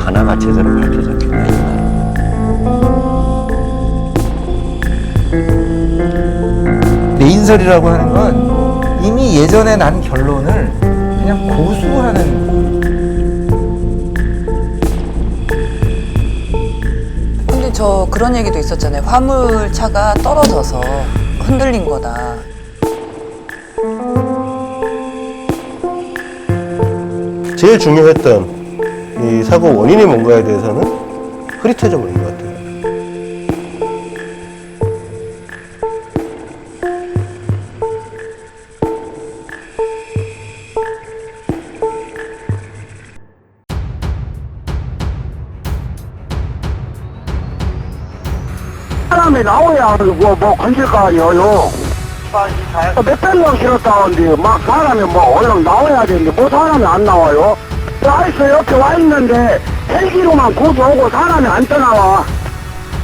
하나가 제대로 밝혀졌겠나 이날. 내인설이라고 하는 건 이미 예전에 난 결론을 그냥 고수하는. 근데 저 그런 얘기도 있었잖아요. 화물차가 떨어져서 흔들린 거다. 제일 중요했던 이 사고 원인이 뭔가에 대해서는 흐릿해져 버린 것 같아요. 사람이 나와야 뭐 건질 거 아니에요. 몇백 명 실었다는데 막 사람이 뭐 얼른 나와야 되는데 뭐 사람이 안 나와요. 아이스 옆에 와 있는데 헬기로만 고기 오고 사람이 안 떠나와.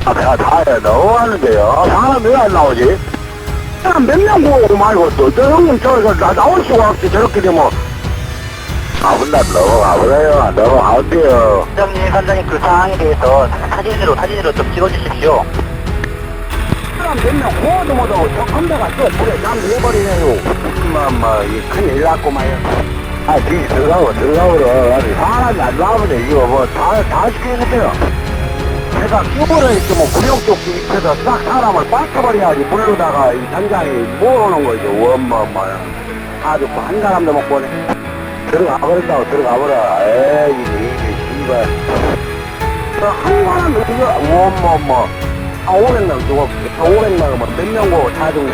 내가 다해 너무하는데요. 사람 왜 안 나오지? 사람 몇 명 오고 말고 저 형님 나 나올 수가 없지. 저렇게 되면 아무나 넘어가버려요. 넘어가운데요. 선장님 그 상황에 대해서 사진으로 좀 찍어주십시오. 사람 몇 명 구워도 못하고 저 건배가 또 물에 잠겨버리네요. 이 큰일 났고 말이야. 뒤 들어가버려. 사람이 안 나오면 이거 뭐 다 시키겠어요. 제가 끼고를 있으면 구룡조끼 입혀서 싹 사람을 빠져버려야지. 물로다가 이 전장에 모으는 거죠. 아주 한 사람도 못 보네. 들어가버린다고 들어가버려. 에이 이게 씨발. 한 사람 이거 500명 죽었고 500명 몇 명 보고 다 죽네.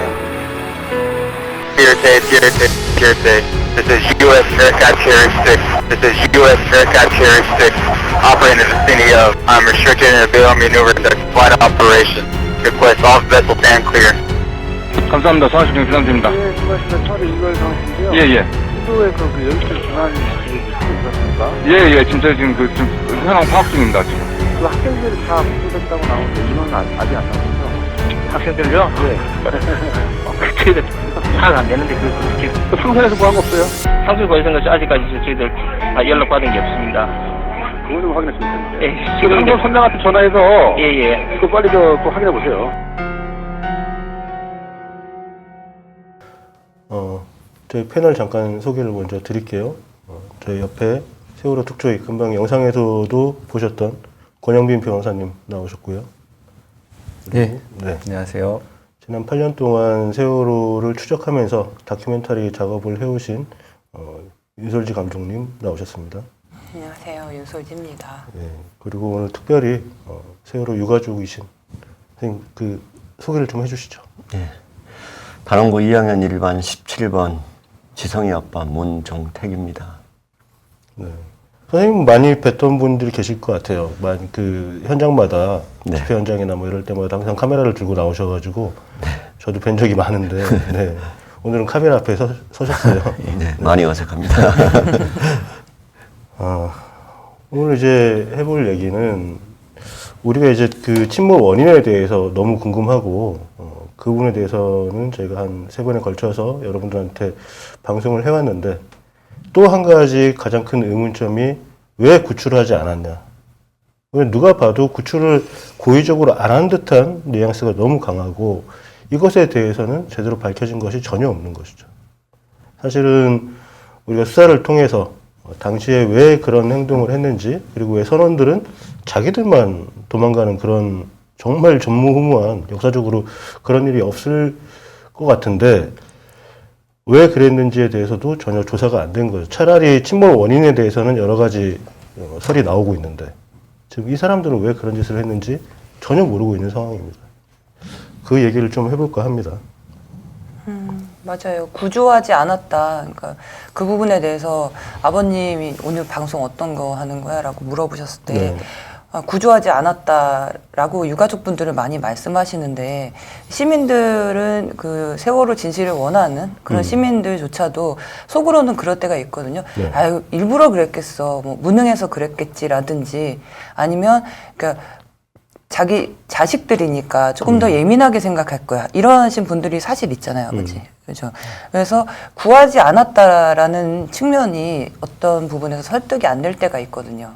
Purity. This is U.S. Aircraft Carrier 6. This is U.S. Aircraft Carrier 6. Operating in the vicinity of restricted and available maneuver during flight operation. Request all vessels stand clear. 감사합니다. 상하시경 기상입니다. 네, 수고하셨습니다. 처리 이걸 상황인데요. 예. 수도에 그 연출 전환이 있었습니까? 예. 지금 저희 지금 현황 파악 중입니다. 지금. 그 학생들이 다 구조됐다고 나오는데 인원은 아직 안 나오죠? 학생들요? 네. 저희들 파악 안 되는데 그 상선에서 뭐 한 거 없어요? 상술 관련 것이 아직까지 저희들 연락받은 게 없습니다. 그거 좀 확인했으면 되는데. 예, 지금 지금 선장한테 전화해서 예. 그거 빨리 그 확인해 보세요. 저희 패널 잠깐 소개를 먼저 드릴게요. 저희 옆에 세월호 특조위 금방 영상에서도 보셨던 권영빈 변호사님 나오셨고요. 네. 네. 안녕하세요. 지난 8년 동안 세월호를 추적하면서 다큐멘터리 작업을 해오신 윤솔지 감독님 나오셨습니다. 안녕하세요. 윤솔지입니다. 네. 그리고 오늘 특별히 세월호 유가족이신 선생님 그 소개를 좀 해주시죠. 네. 단원고 2학년 1반 17번 지성이 아빠 문종택입니다. 네. 선생님 많이 뵀던 분들이 계실 것 같아요. 많이 그 현장마다 네. 집회 현장이나 뭐 이럴 때마다 항상 카메라를 들고 나오셔가지고 저도 뵌 적이 많은데 네. 오늘은 카메라 앞에 서셨어요. 네, 많이 어색합니다. 오늘 이제 해볼 얘기는 우리가 이제 그 침몰 원인에 대해서 너무 궁금하고 그 부분에 대해서는 저희가 한 3번에 걸쳐서 여러분들한테 방송을 해왔는데 또 한 가지 가장 큰 의문점이 왜 구출을 하지 않았냐. 왜 누가 봐도 구출을 고의적으로 안 한 듯한 뉘앙스가 너무 강하고 이것에 대해서는 제대로 밝혀진 것이 전혀 없는 것이죠. 사실은 우리가 수사를 통해서 당시에 왜 그런 행동을 했는지 그리고 왜 선원들은 자기들만 도망가는 그런 정말 전무후무한 역사적으로 그런 일이 없을 것 같은데 왜 그랬는지에 대해서도 전혀 조사가 안 된 거죠. 차라리 침몰 원인에 대해서는 여러 가지 설이 나오고 있는데 지금 이 사람들은 왜 그런 짓을 했는지 전혀 모르고 있는 상황입니다. 그 얘기를 좀 해볼까 합니다. 맞아요. 구조하지 않았다. 그러니까 그 부분에 대해서 아버님이 오늘 방송 어떤 거 하는 거야? 라고 물어보셨을 때 네. 구조하지 않았다라고 유가족분들은 많이 말씀하시는데 시민들은 그 세월호 진실을 원하는 그런 시민들조차도 속으로는 그럴 때가 있거든요. 네. 아유 일부러 그랬겠어. 뭐 무능해서 그랬겠지라든지 아니면 그러니까 자기 자식들이니까 조금 더 예민하게 생각할 거야. 이러신 분들이 사실 있잖아요, 아버지. 그렇죠. 그래서 구하지 않았다라는 측면이 어떤 부분에서 설득이 안 될 때가 있거든요.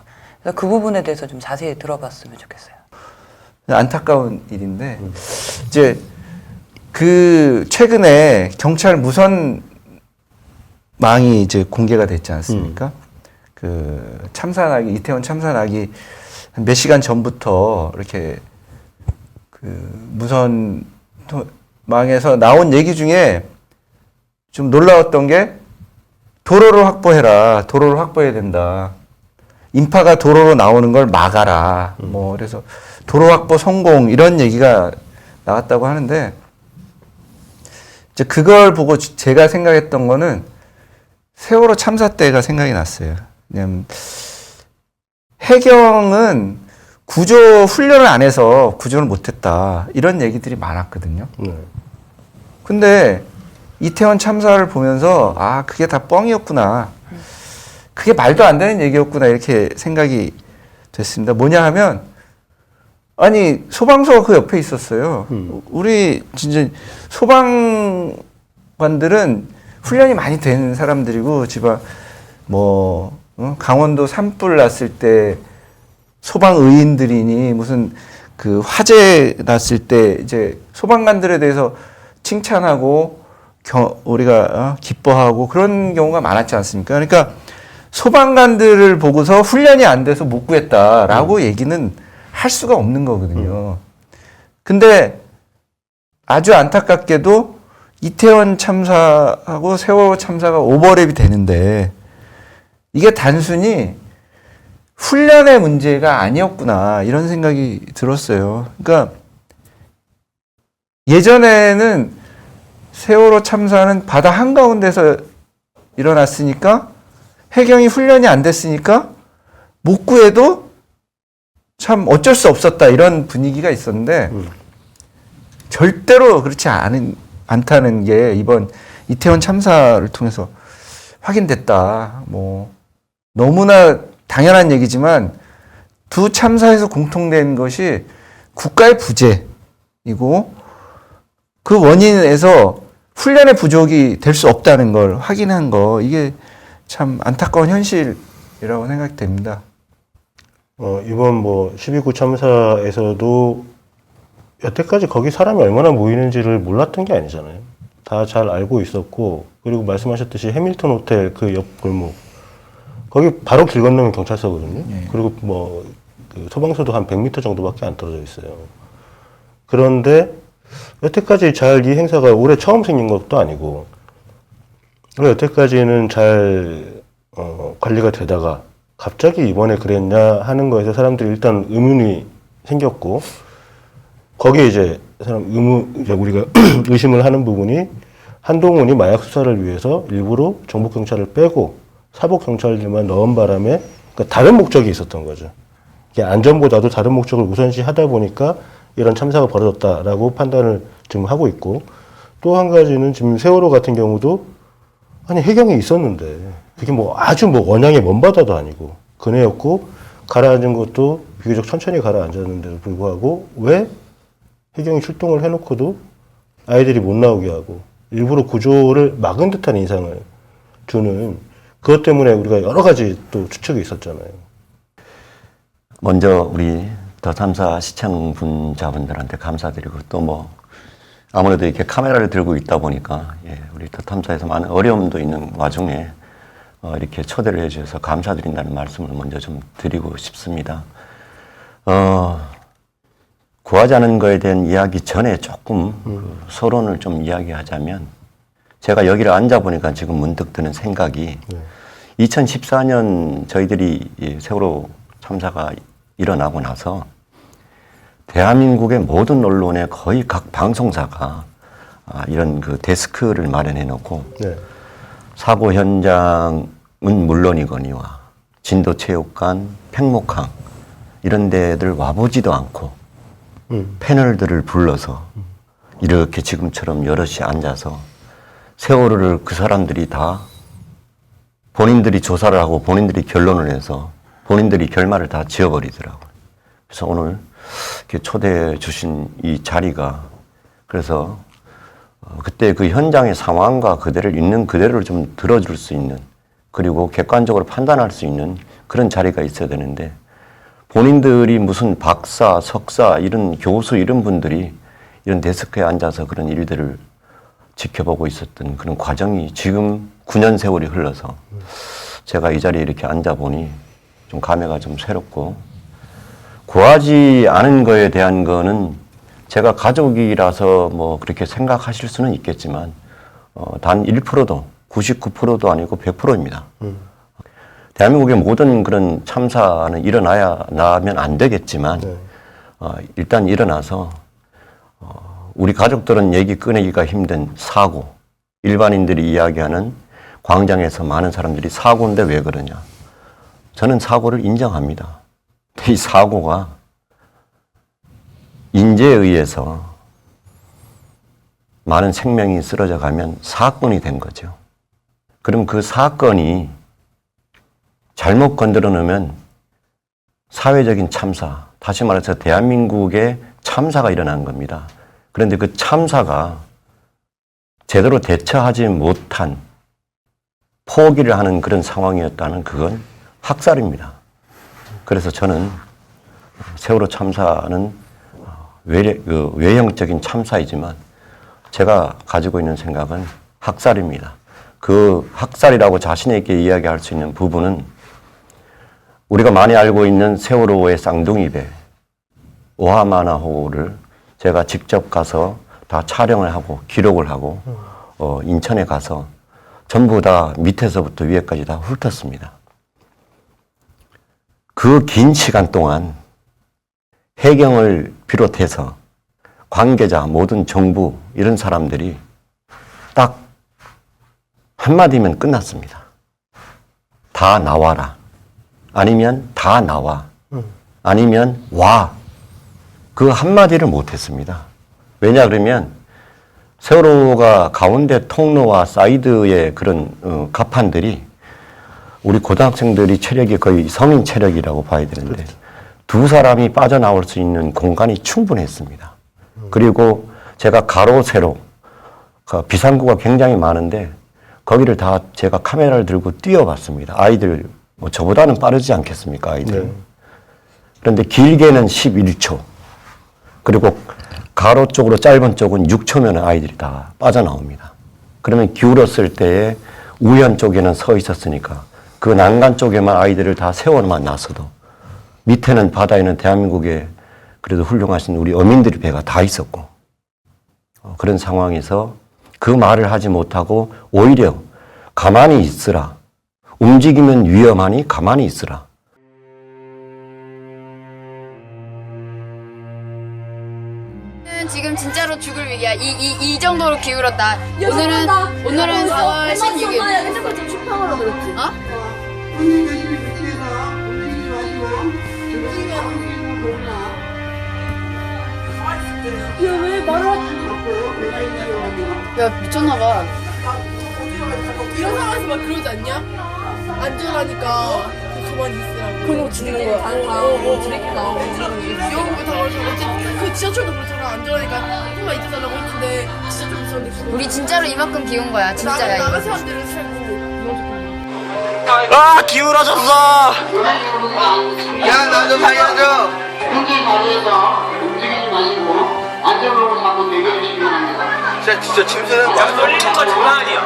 그래서 그 부분에 대해서 좀 자세히 들어봤으면 좋겠어요. 안타까운 일인데 이제 그 최근에 경찰 무선망이 이제 공개가 됐지 않습니까? 그 참사나기 이태원 참사나기 한 몇 시간 전부터 이렇게 그 무선망에서 나온 얘기 중에 좀 놀라웠던 게 도로를 확보해라. 도로를 확보해야 된다. 인파가 도로로 나오는 걸 막아라. 뭐 그래서 도로 확보 성공 이런 얘기가 나왔다고 하는데 이제 그걸 보고 제가 생각했던 거는 세월호 참사 때가 생각이 났어요. 왜냐면 해경은 구조 훈련을 안 해서 구조를 못했다 이런 얘기들이 많았거든요. 근데 이태원 참사를 보면서 아 그게 다 뻥이었구나. 그게 말도 안 되는 얘기였구나 이렇게 생각이 됐습니다. 뭐냐 하면 아니 소방서가 그 옆에 있었어요. 우리 진짜 소방관들은 훈련이 많이 된 사람들이고 지방 뭐 강원도 산불 났을 때 소방의인들이니 무슨 그 화재 났을 때 이제 소방관들에 대해서 칭찬하고 우리가 기뻐하고 그런 경우가 많았지 않습니까? 그러니까 소방관들을 보고서 훈련이 안 돼서 못 구했다라고 얘기는 할 수가 없는 거거든요. 근데 아주 안타깝게도 이태원 참사하고 세월호 참사가 오버랩이 되는데 이게 단순히 훈련의 문제가 아니었구나 이런 생각이 들었어요. 그러니까 예전에는 세월호 참사는 바다 한가운데서 일어났으니까 해경이 훈련이 안 됐으니까 못 구해도 참 어쩔 수 없었다 이런 분위기가 있었는데 절대로 그렇지 않다는 게 이번 이태원 참사를 통해서 확인됐다. 뭐 너무나 당연한 얘기지만 두 참사에서 공통된 것이 국가의 부재이고 그 원인에서 훈련의 부족이 될 수 없다는 걸 확인한 거 이게 참 안타까운 현실이라고 생각됩니다. 이번 뭐 12구 참사에서도 여태까지 거기 사람이 얼마나 모이는지를 몰랐던 게 아니잖아요. 다 잘 알고 있었고, 그리고 말씀하셨듯이 해밀턴 호텔 그 옆 골목, 거기 바로 길 건너면 경찰서거든요. 그리고 뭐 그 소방서도 한 100m 정도밖에 안 떨어져 있어요. 그런데 여태까지 잘 이 행사가 올해 처음 생긴 것도 아니고, 여태까지는 잘 관리가 되다가 갑자기 이번에 그랬냐 하는 거에서 사람들이 일단 의문이 생겼고, 거기에 이제 우리가 의심을 하는 부분이 한동훈이 마약 수사를 위해서 일부러 정보경찰을 빼고 사법경찰들만 넣은 바람에 그러니까 다른 목적이 있었던 거죠. 이게 안전보다도 다른 목적을 우선시 하다 보니까 이런 참사가 벌어졌다라고 판단을 지금 하고 있고, 또 한 가지는 지금 세월호 같은 경우도 아니 해경이 있었는데 그게 뭐 아주 뭐 원양의 먼 바다도 아니고 그네였고 가라앉은 것도 비교적 천천히 가라앉았는데도 불구하고 왜 해경이 출동을 해놓고도 아이들이 못 나오게 하고 일부러 구조를 막은 듯한 인상을 주는 그것 때문에 우리가 여러 가지 또 추측이 있었잖아요. 먼저 우리 더 참사 시청분자분들한테 감사드리고 또 뭐 아무래도 이렇게 카메라를 들고 있다 보니까 우리 더 참사에서 많은 어려움도 있는 와중에 이렇게 초대를 해주셔서 감사드린다는 말씀을 먼저 좀 드리고 싶습니다. 구하지 않은 거에 대한 이야기 전에 조금 그 서론을 좀 이야기하자면 제가 여기를 앉아보니까 지금 문득 드는 생각이 2014년 저희들이 이 세월호 참사가 일어나고 나서 대한민국의 모든 언론에 거의 각 방송사가 이런 그 데스크를 마련해 놓고 사고 현장은 물론이거니와 진도체육관, 팽목항 이런 데들 와보지도 않고 패널들을 불러서 이렇게 지금처럼 여럿이 앉아서 세월호를 그 사람들이 다 본인들이 조사를 하고 본인들이 결론을 해서 본인들이 결말을 다 지어버리더라고요. 그래서 오늘 이렇게 초대해 주신 이 자리가 그래서 그때 그 현장의 상황과 그대를 있는 그대로를 좀 들어줄 수 있는 그리고 객관적으로 판단할 수 있는 그런 자리가 있어야 되는데 본인들이 무슨 박사, 석사, 이런 교수 이런 분들이 이런 데스크에 앉아서 그런 일들을 지켜보고 있었던 그런 과정이 지금 9년 세월이 흘러서 제가 이 자리에 이렇게 앉아보니 좀 감회가 좀 새롭고, 구하지 않은 거에 대한 거는 제가 가족이라서 뭐 그렇게 생각하실 수는 있겠지만 단 1%도 99%도 아니고 100%입니다. 대한민국의 모든 그런 참사는 일어나면 안 되겠지만 일단 일어나서 우리 가족들은 얘기 꺼내기가 힘든 사고, 일반인들이 이야기하는 광장에서 많은 사람들이 사고인데 왜 그러냐. 저는 사고를 인정합니다. 근데 이 사고가 인재에 의해서 많은 생명이 쓰러져 가면 사건이 된 거죠. 그럼 그 사건이 잘못 건드려 놓으면 사회적인 참사, 다시 말해서 대한민국의 참사가 일어난 겁니다. 그런데 그 참사가 제대로 대처하지 못한 포기를 하는 그런 상황이었다는 그건 학살입니다. 그래서 저는 세월호 참사는 외형적인 참사이지만 제가 가지고 있는 생각은 학살입니다. 그 학살이라고 자신 있게 이야기할 수 있는 부분은 우리가 많이 알고 있는 세월호의 쌍둥이 배 오하마나호를 제가 직접 가서 다 촬영을 하고 기록을 하고 인천에 가서 전부 다 밑에서부터 위에까지 다 훑었습니다. 그 긴 시간 동안 해경을 비롯해서 관계자, 모든 정부 이런 사람들이 딱 한마디면 끝났습니다. 다 나와라. 아니면 다 나와. 아니면 와. 그 한마디를 못했습니다. 왜냐 그러면 세월호가 가운데 통로와 사이드의 그런 갑판들이 우리 고등학생들이 체력이 거의 성인 체력이라고 봐야 되는데 두 사람이 빠져나올 수 있는 공간이 충분했습니다. 그리고 제가 가로 세로 비상구가 굉장히 많은데 거기를 다 제가 카메라를 들고 뛰어봤습니다. 아이들 뭐 저보다는 빠르지 않겠습니까, 아이들. 네. 그런데 길게는 11초. 그리고 가로 쪽으로 짧은 쪽은 6초면 아이들이 다 빠져나옵니다. 그러면 기울었을 때에 우연 쪽에는 서 있었으니까 그 난간 쪽에만 아이들을 다 세워만 놨어도 밑에는 바다에는 대한민국에 그래도 훌륭하신 우리 어민들의 배가 다 있었고 그런 상황에서 그 말을 하지 못하고 오히려 가만히 있으라. 움직이면 위험하니 가만히 있으라. 지금 진짜로 죽을 위기야. 이 정도로 기울었다. 오늘은 4월 16일. 핸드폰 좀 추평으로 그렇지. 어? 왜 말을 야 미쳤나봐. 이런 상황에서 막 그러지 않냐? 안전하니까 가만히 있으라고. 그런 거 주는 거야. 드레이크 나오고 이런 거다 그러죠. 그 지하철도 그렇잖아. 안전하니까 좀만 있어 달라고 했는데 진짜 좀 무서운데. 우리 진짜로 이만큼 기운 거야. 진짜야. 나가 사람들은 살고. 아 기울어졌어. 야 나 좀 살려줘. 현재 자리에서 움직이지 마시고 안전으로 잡고 대기해 주시기 바랍니다. 진짜 침새는 야 쏠리는 거 장난 아니야.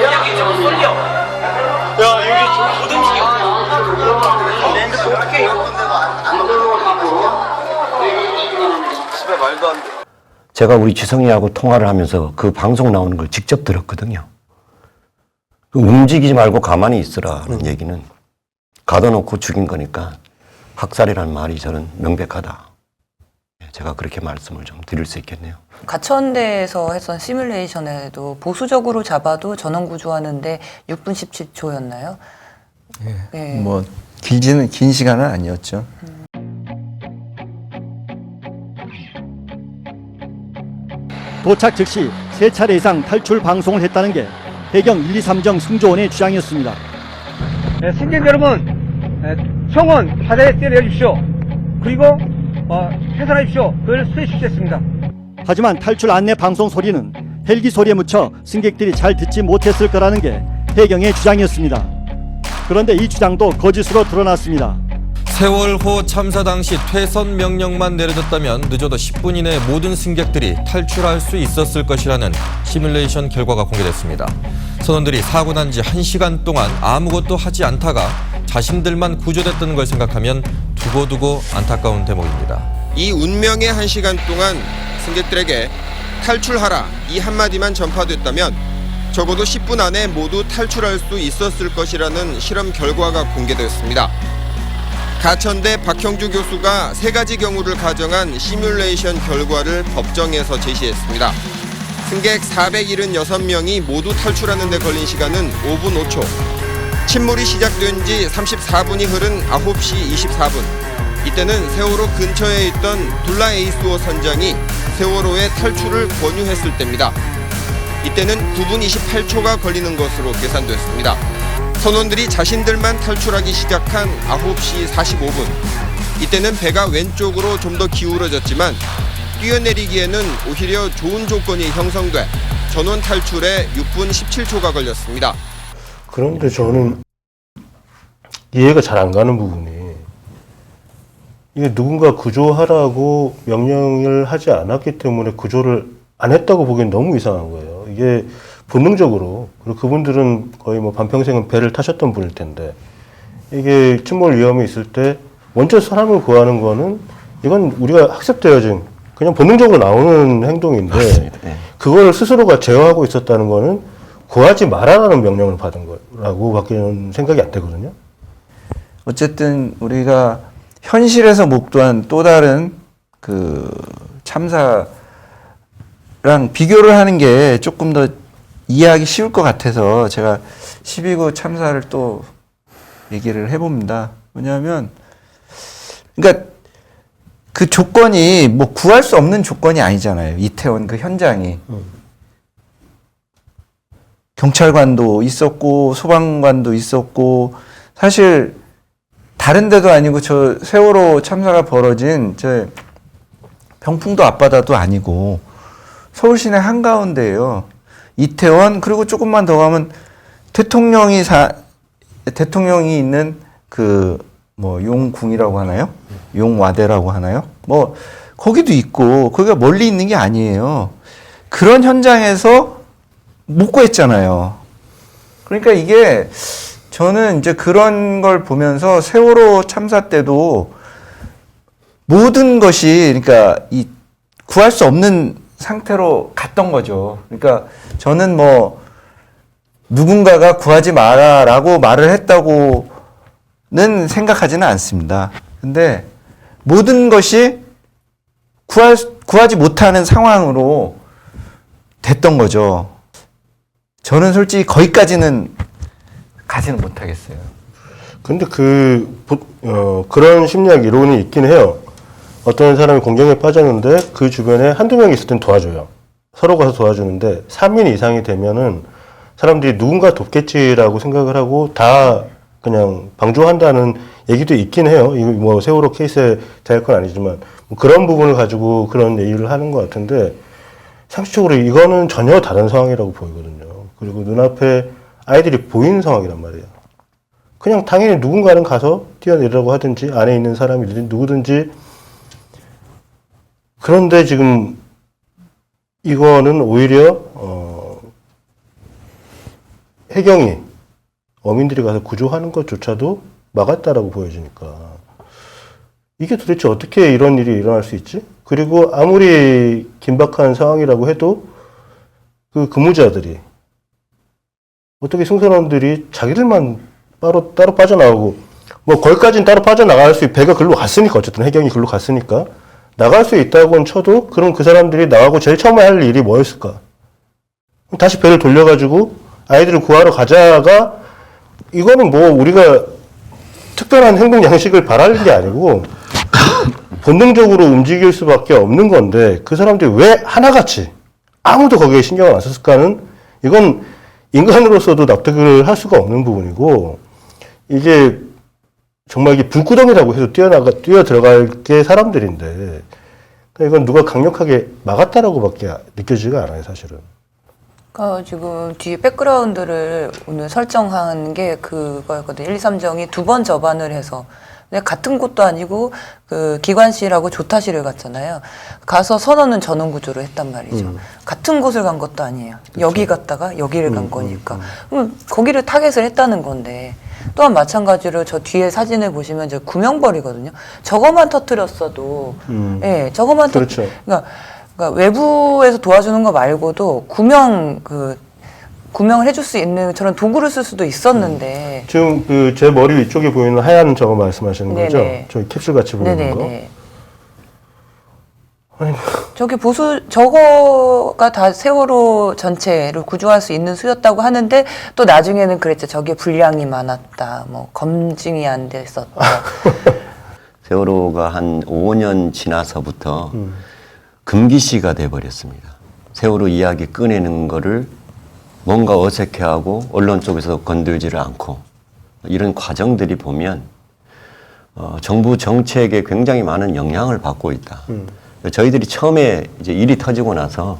여기 좀 쏠려. 야 여기 좀 못 움직여. 내 핸드폰 어떻게 이런 건데도 안전으로 잡고 대기해 주시기 바랍니다. 집에 말도 안 돼. 제가 우리 지성이하고 통화를 하면서 그 방송 나오는 걸 직접 들었거든요. 움직이지 말고 가만히 있으라는 얘기는 가둬놓고 죽인 거니까 학살이라는 말이 저는 명백하다. 제가 그렇게 말씀을 좀 드릴 수 있겠네요. 가천대에서 했던 시뮬레이션에도 보수적으로 잡아도 전원 구조하는데 6분 17초였나요? 예. 뭐 긴 시간은 아니었죠. 도착 즉시 3차례 이상 탈출 방송을 했다는 게 해경 1, 2, 3정 승조원의 주장이었습니다. 네, 승객 여러분, 청원 바다에 뛰어내려 주십시오. 그리고 해산해 주십시오. 그걸 수해 주시겠습니다. 하지만 탈출 안내 방송 소리는 헬기 소리에 묻혀 승객들이 잘 듣지 못했을 거라는 게 해경의 주장이었습니다. 그런데 이 주장도 거짓으로 드러났습니다. 세월호 참사 당시 퇴선 명령만 내려졌다면 늦어도 10분 이내에 모든 승객들이 탈출할 수 있었을 것이라는 시뮬레이션 결과가 공개됐습니다. 선원들이 사고 난 지 1시간 동안 아무것도 하지 않다가 자신들만 구조됐다는 걸 생각하면 두고두고 안타까운 대목입니다. 이 운명의 1시간 동안 승객들에게 탈출하라 이 한마디만 전파됐다면 적어도 10분 안에 모두 탈출할 수 있었을 것이라는 실험 결과가 공개됐습니다. 가천대 박형주 교수가 3가지 경우를 가정한 시뮬레이션 결과를 법정에서 제시했습니다. 승객 476명이 모두 탈출하는 데 걸린 시간은 5분 5초. 침몰이 시작된 지 34분이 흐른 9시 24분. 이때는 세월호 근처에 있던 둘라 에이스호 선장이 세월호의 탈출을 권유했을 때입니다. 이때는 9분 28초가 걸리는 것으로 계산됐습니다. 선원들이 자신들만 탈출하기 시작한 9시 45분. 이때는 배가 왼쪽으로 좀 더 기울어졌지만 뛰어내리기에는 오히려 좋은 조건이 형성돼 전원 탈출에 6분 17초가 걸렸습니다. 그런데 저는 이해가 잘 안 가는 부분이 이게 누군가 구조하라고 명령을 하지 않았기 때문에 구조를 안 했다고 보기엔 너무 이상한 거예요. 이게 본능적으로, 그리고 그분들은 거의 뭐 반평생은 배를 타셨던 분일 텐데, 이게 침몰 위험이 있을 때 먼저 사람을 구하는 거는 이건 우리가 학습되어진 그냥 본능적으로 나오는 행동인데, 그걸 스스로가 제어하고 있었다는 거는 구하지 말아라는 명령을 받은 거라고 밖에는 생각이 안 되거든요. 어쨌든 우리가 현실에서 목도한 또 다른 그 참사랑 비교를 하는 게 조금 더 이해하기 쉬울 것 같아서 제가 12구 참사를 또 얘기를 해봅니다. 왜냐하면, 그러니까 그 조건이 뭐 구할 수 없는 조건이 아니잖아요. 이태원 그 현장이. 경찰관도 있었고, 소방관도 있었고, 사실 다른 데도 아니고 저 세월호 참사가 벌어진 저 병풍도 앞바다도 아니고 서울 시내 한가운데예요. 이태원, 그리고 조금만 더 가면 대통령이 있는 그 뭐 용궁이라고 하나요? 용와대라고 하나요? 뭐 거기도 있고 거기가 멀리 있는 게 아니에요. 그런 현장에서 못 구했잖아요. 그러니까 이게 저는 이제 그런 걸 보면서 세월호 참사 때도 모든 것이 그러니까 이 구할 수 없는 상태로 갔던 거죠. 그러니까 저는 뭐 누군가가 구하지 마라라고 말을 했다고는 생각하지는 않습니다. 근데 모든 것이 구하지 못하는 상황으로 됐던 거죠. 저는 솔직히 거기까지는 가지는 못하겠어요. 근데 그런 심리학 이론이 있긴 해요. 어떤 사람이 공경에 빠졌는데 그 주변에 한두 명이 있을 땐 도와줘요. 서로 가서 도와주는데 3인 이상이 되면은 사람들이 누군가 돕겠지라고 생각을 하고 다 그냥 방조한다는 얘기도 있긴 해요. 이거 뭐 세월호 케이스에 대할 건 아니지만 뭐 그런 부분을 가지고 그런 얘기를 하는 것 같은데, 상식적으로 이거는 전혀 다른 상황이라고 보이거든요. 그리고 눈앞에 아이들이 보이는 상황이란 말이에요. 그냥 당연히 누군가는 가서 뛰어내리라고 하든지 안에 있는 사람이든지 누구든지. 그런데 지금 이거는 오히려 해경이 어민들이 가서 구조하는 것조차도 막았다라고 보여지니까 이게 도대체 어떻게 이런 일이 일어날 수 있지? 그리고 아무리 긴박한 상황이라고 해도 그 근무자들이 어떻게 승선원들이 자기들만 따로 빠져나오고, 뭐 거기까지는 따로 빠져나갈 수 있고 배가 글로 갔으니까, 어쨌든 해경이 글로 갔으니까 나갈 수 있다고는 쳐도 그럼 그 사람들이 나가고 제일 처음에 할 일이 뭐였을까? 다시 배를 돌려가지고 아이들을 구하러 가자가, 이거는 뭐 우리가 특별한 행동 양식을 바라는 게 아니고 본능적으로 움직일 수밖에 없는 건데, 그 사람들이 왜 하나같이 아무도 거기에 신경을 안 썼을까는 이건 인간으로서도 납득을 할 수가 없는 부분이고, 이게 정말 이게 불구덩이라고 해서 뛰어 들어갈 게 사람들인데, 이건 누가 강력하게 막았다라고밖에 느껴지지가 않아요, 사실은. 그러니까 지금 뒤에 백그라운드를 오늘 설정한 게 그거였거든요. 1, 2, 3정이 2번 접안을 해서 근데 같은 곳도 아니고 그 기관실하고 조타실을 갔잖아요. 가서 선언은 전원 구조로 했단 말이죠. 같은 곳을 간 것도 아니에요. 여기 갔다가 여기를 간 거니까. 그럼 거기를 타겟을 했다는 건데 또한 마찬가지로 저 뒤에 사진을 보시면 저 구명벌이거든요. 저거만 터뜨렸어도 예, 저거만 그렇죠. 그러니까 외부에서 도와주는 거 말고도 구명을 해줄 수 있는 저런 도구를 쓸 수도 있었는데 지금 그 제 머리 위쪽에 보이는 하얀 저거 말씀하시는 거죠? 네네. 저기 캡슐 같이 보이는 네네네. 거? 아니, 저기 저거가 다 세월호 전체를 구조할 수 있는 수였다고 하는데 또 나중에는 그랬죠. 저게 분량이 많았다. 뭐 검증이 안 됐었다. 세월호가 한 5년 지나서부터 금기시가 돼버렸습니다. 세월호 이야기 꺼내는 거를 뭔가 어색해하고 언론 쪽에서 건들지를 않고 이런 과정들이 보면 정부 정책에 굉장히 많은 영향을 받고 있다. 저희들이 처음에 이제 일이 터지고 나서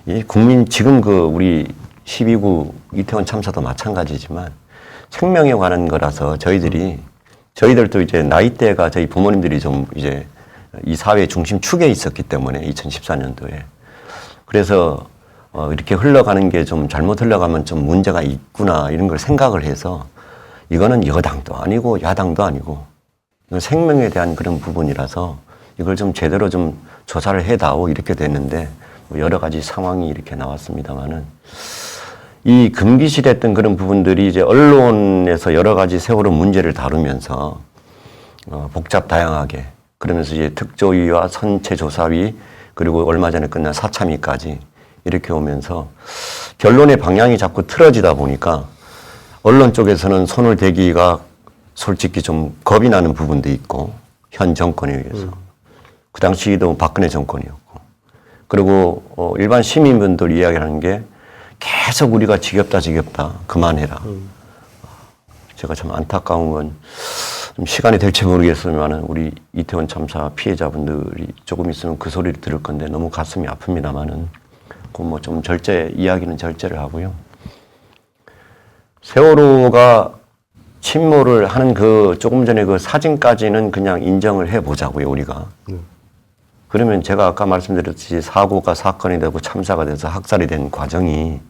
이 국민 지금 우리 12구 이태원 참사도 마찬가지지만 생명에 관한 거라서 저희들도 이제 나이대가 저희 부모님들이 좀 이제 이 사회 중심 축에 있었기 때문에 2014년도에 그래서 이렇게 흘러가는 게 좀 잘못 흘러가면 좀 문제가 있구나 이런 걸 생각을 해서 이거는 여당도 아니고 야당도 아니고 이건 생명에 대한 그런 부분이라서 이걸 좀 제대로 좀 조사를 해다오 이렇게 됐는데 여러 가지 상황이 이렇게 나왔습니다만은 이 금기실했던 그런 부분들이 이제 언론에서 여러 가지 세월호 문제를 다루면서 복잡 다양하게 그러면서 이제 특조위와 선체조사위 그리고 얼마 전에 끝난 사참위까지 이렇게 오면서 결론의 방향이 자꾸 틀어지다 보니까 언론 쪽에서는 손을 대기가 솔직히 좀 겁이 나는 부분도 있고 현 정권에 의해서 그 당시도 박근혜 정권이었고 그리고 일반 시민분들 이야기하는 게 계속 우리가 지겹다 그만해라. 제가 참 안타까운 건 좀 시간이 될지 모르겠으면 우리 이태원 참사 피해자분들이 조금 있으면 그 소리를 들을 건데 너무 가슴이 아픕니다만은 그 뭐 좀 이야기는 절제를 하고요. 세월호가 침몰을 하는 조금 전에 그 사진까지는 그냥 인정을 해보자고요, 우리가. 그러면 제가 아까 말씀드렸듯이 사고가 사건이 되고 참사가 돼서 학살이 된 과정이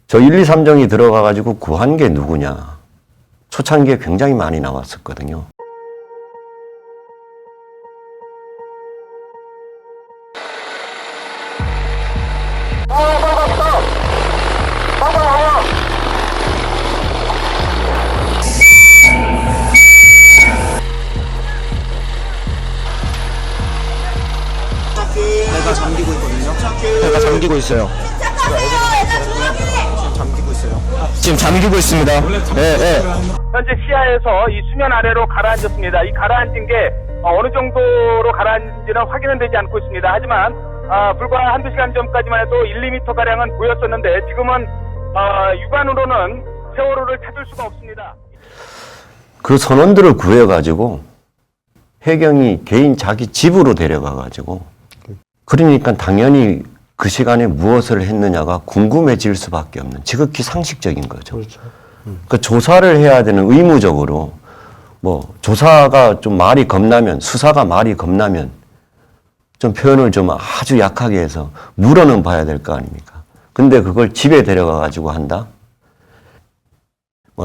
저 1, 2, 3정이 들어가가지고 구한 게 누구냐. 초창기에 굉장히 많이 나왔었거든요. 배가 잠기고 있거든요. 배가 잠기고 있어요. 지금 잠기고 있습니다. 네. 현재 시야에서 이 수면 아래로 가라앉았습니다. 이 가라앉은 게 어느 정도로 가라앉은지는 확인은 되지 않고 있습니다. 하지만 불과 한두 시간 전까지만 해도 1, 2m 가량은 보였었는데 지금은 육안으로는 세월호를 찾을 수가 없습니다. 그 선원들을 구해가지고 해경이 개인 자기 집으로 데려가가지고 그러니까 당연히 그 시간에 무엇을 했느냐가 궁금해질 수밖에 없는 지극히 상식적인 거죠. 그렇죠. 그 조사를 해야 되는 의무적으로 조사가 좀 말이 겁나면 수사가 말이 겁나면 좀 표현을 좀 아주 약하게 해서 물어는 봐야 될 거 아닙니까? 근데 그걸 집에 데려가 가지고 한다?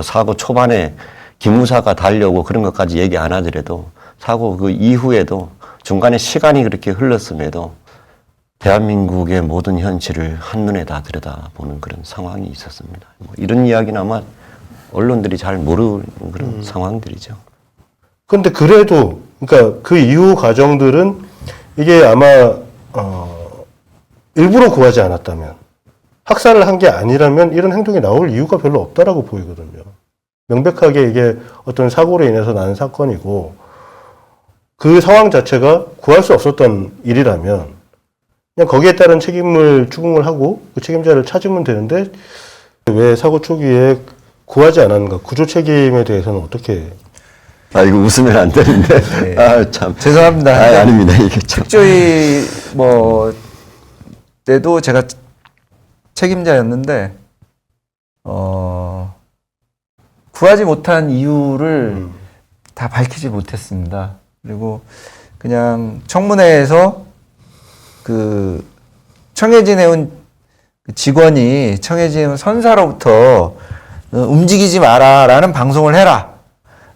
사고 초반에 기무사가 달려오고 그런 것까지 얘기 안 하더라도 사고 그 이후에도 중간에 시간이 그렇게 흘렀음에도 대한민국의 모든 현실을 한눈에 다 들여다보는 그런 상황이 있었습니다. 이런 이야기는 아마 언론들이 잘 모르는 그런 상황들이죠. 근데 그래도, 그러니까 그 이후 과정들은 이게 아마, 일부러 구하지 않았다면, 학살을 한 게 아니라면 이런 행동이 나올 이유가 별로 없다라고 보이거든요. 명백하게 이게 어떤 사고로 인해서 난 사건이고, 그 상황 자체가 구할 수 없었던 일이라면, 그냥 거기에 따른 책임을 추궁을 하고 그 책임자를 찾으면 되는데 왜 사고 초기에 구하지 않았는가? 구조 책임에 대해서는 어떻게? 이거 웃으면 안 되는데. 네. 참. 죄송합니다. 아닙니다. 이게 참. 특조위 때도 제가 책임자였는데 구하지 못한 이유를 다 밝히지 못했습니다. 그리고 그냥 청문회에서 그 청해진에 온 직원이 청해진 선사로부터 움직이지 마라라는 방송을 해라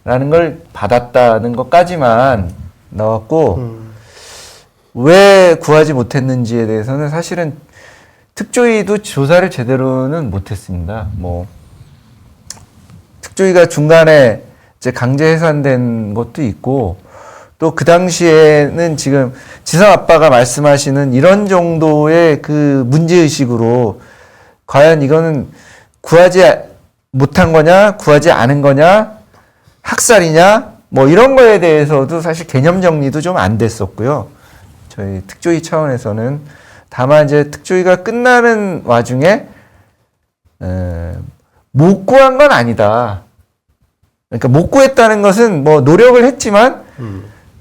라는 걸 받았다는 것까지만 나왔고 왜 구하지 못했는지에 대해서는 사실은 특조위도 조사를 제대로는 못했습니다. 뭐 특조위가 중간에 이제 강제 해산된 것도 있고 또 그 당시에는 지금 지성 아빠가 말씀하시는 이런 정도의 그 문제의식으로 과연 이거는 구하지 못한 거냐, 구하지 않은 거냐, 학살이냐, 뭐 이런 거에 대해서도 사실 개념 정리도 좀 안 됐었고요. 저희 특조위 차원에서는 다만 이제 특조위가 끝나는 와중에 못 구한 건 아니다. 그러니까 못 구했다는 것은 뭐 노력을 했지만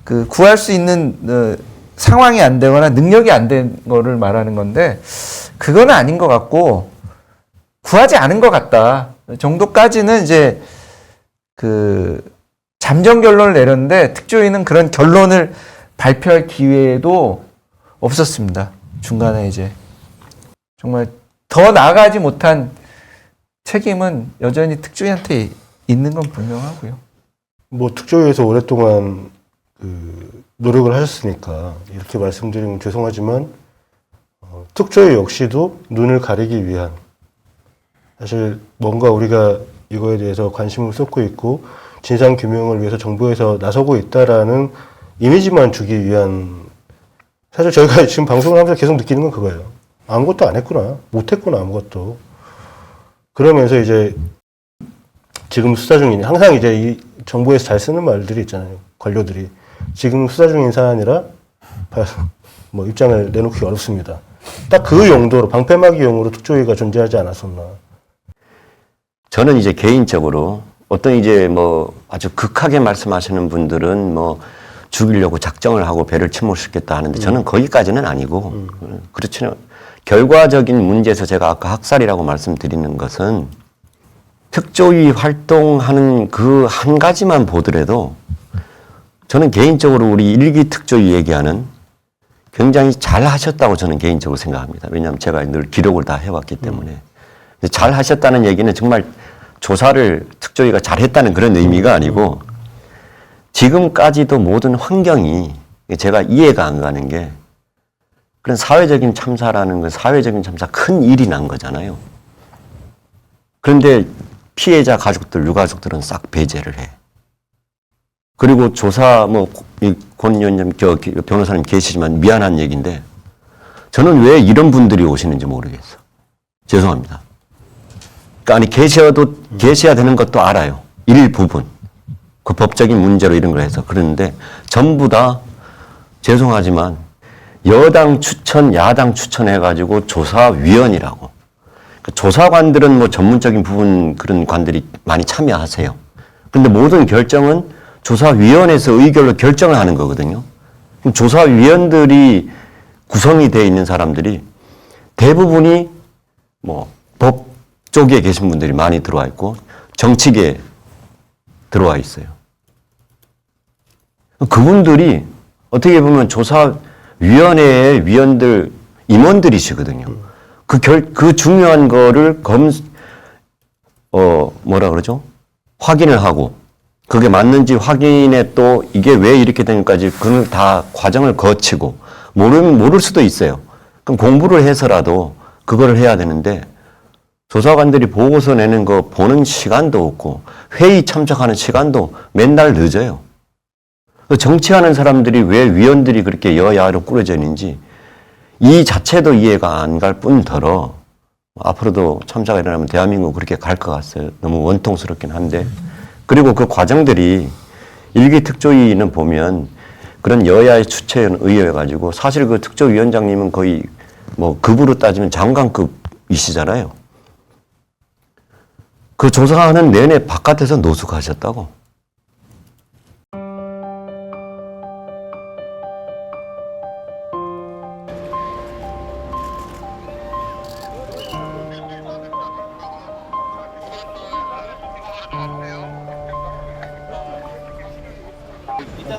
그 구할 수 있는 상황이 안 되거나 능력이 안 된 거를 말하는 건데 그건 아닌 것 같고 구하지 않은 것 같다 정도까지는 이제 그 잠정 결론을 내렸는데 특조위는 그런 결론을 발표할 기회도 없었습니다. 중간에 이제 정말 더 나아가지 못한 책임은 여전히 특조위한테 있는 건 분명하고요. 뭐 특조위에서 오랫동안 그 노력을 하셨으니까 이렇게 말씀드리면 죄송하지만 특조위 역시도 눈을 가리기 위한 사실 뭔가 우리가 이거에 대해서 관심을 쏟고 있고 진상 규명을 위해서 정부에서 나서고 있다라는 이미지만 주기 위한 사실 저희가 지금 방송을 하면서 계속 느끼는 건 그거예요. 아무것도 안 했구나. 못했구나 아무것도. 그러면서 이제 지금 수사 중인 항상 이제 이 정부에서 잘 쓰는 말들이 있잖아요. 관료들이 지금 수사 중인 사안이라 뭐 입장을 내놓기 어렵습니다. 딱 그 용도로 방패막이용으로 특조위가 존재하지 않았었나. 저는 이제 개인적으로 어떤 이제 뭐 아주 극하게 말씀하시는 분들은 뭐 죽이려고 작정을 하고 배를 침몰시켰다 하는데 저는 거기까지는 아니고 그렇지는 결과적인 문제에서 제가 아까 학살이라고 말씀드리는 것은 특조위 활동하는 그 한 가지만 보더라도 저는 개인적으로 우리 1기 특조위 얘기하는 굉장히 잘 하셨다고 저는 개인적으로 생각합니다. 왜냐하면 제가 늘 기록을 다 해왔기 때문에. 잘 하셨다는 얘기는 정말 조사를 특조위가 잘했다는 그런 의미가 아니고 지금까지도 모든 환경이 제가 이해가 안 가는 게 그런 사회적인 참사라는 건 사회적인 참사 큰 일이 난 거잖아요. 그런데 피해자 가족들, 유가족들은 싹 배제를 해. 그리고 조사, 권 위원님, 변호사님 계시지만 미안한 얘기인데 저는 왜 이런 분들이 오시는지 모르겠어. 죄송합니다. 그러니까 아니, 계셔야 되는 것도 알아요. 일부분. 그 법적인 문제로 이런 걸 해서. 그러는데 전부 다 죄송하지만 여당 추천, 야당 추천해가지고 조사위원이라고. 그러니까 조사관들은 뭐 전문적인 부분 그런 관들이 많이 참여하세요. 그런데 모든 결정은 조사위원회에서 의결로 결정을 하는 거거든요. 그럼 조사위원들이 구성이 되어 있는 사람들이 대부분이 뭐 법 쪽에 계신 분들이 많이 들어와 있고 정치계에 들어와 있어요. 그분들이 어떻게 보면 조사위원회의 위원들, 임원들이시거든요. 그 중요한 거를 뭐라 그러죠? 확인을 하고 그게 맞는지 확인에 또 이게 왜 이렇게 되는지까지 그걸 다 과정을 거치고 모를 수도 있어요. 그럼 공부를 해서라도 그거를 해야 되는데 조사관들이 보고서 내는 거 보는 시간도 없고 회의 참석하는 시간도 맨날 늦어요. 정치하는 사람들이 왜 위원들이 그렇게 여야로 꾸려져 있는지 이 자체도 이해가 안 갈 뿐더러 앞으로도 참사가 일어나면 대한민국 그렇게 갈 것 같아요. 너무 원통스럽긴 한데 그리고 그 과정들이 일기 특조위는 보면 그런 여야의 추천에 의해가지고 사실 그 특조위원장님은 거의 뭐 급으로 따지면 장관급이시잖아요. 그 조사하는 내내 바깥에서 노숙하셨다고.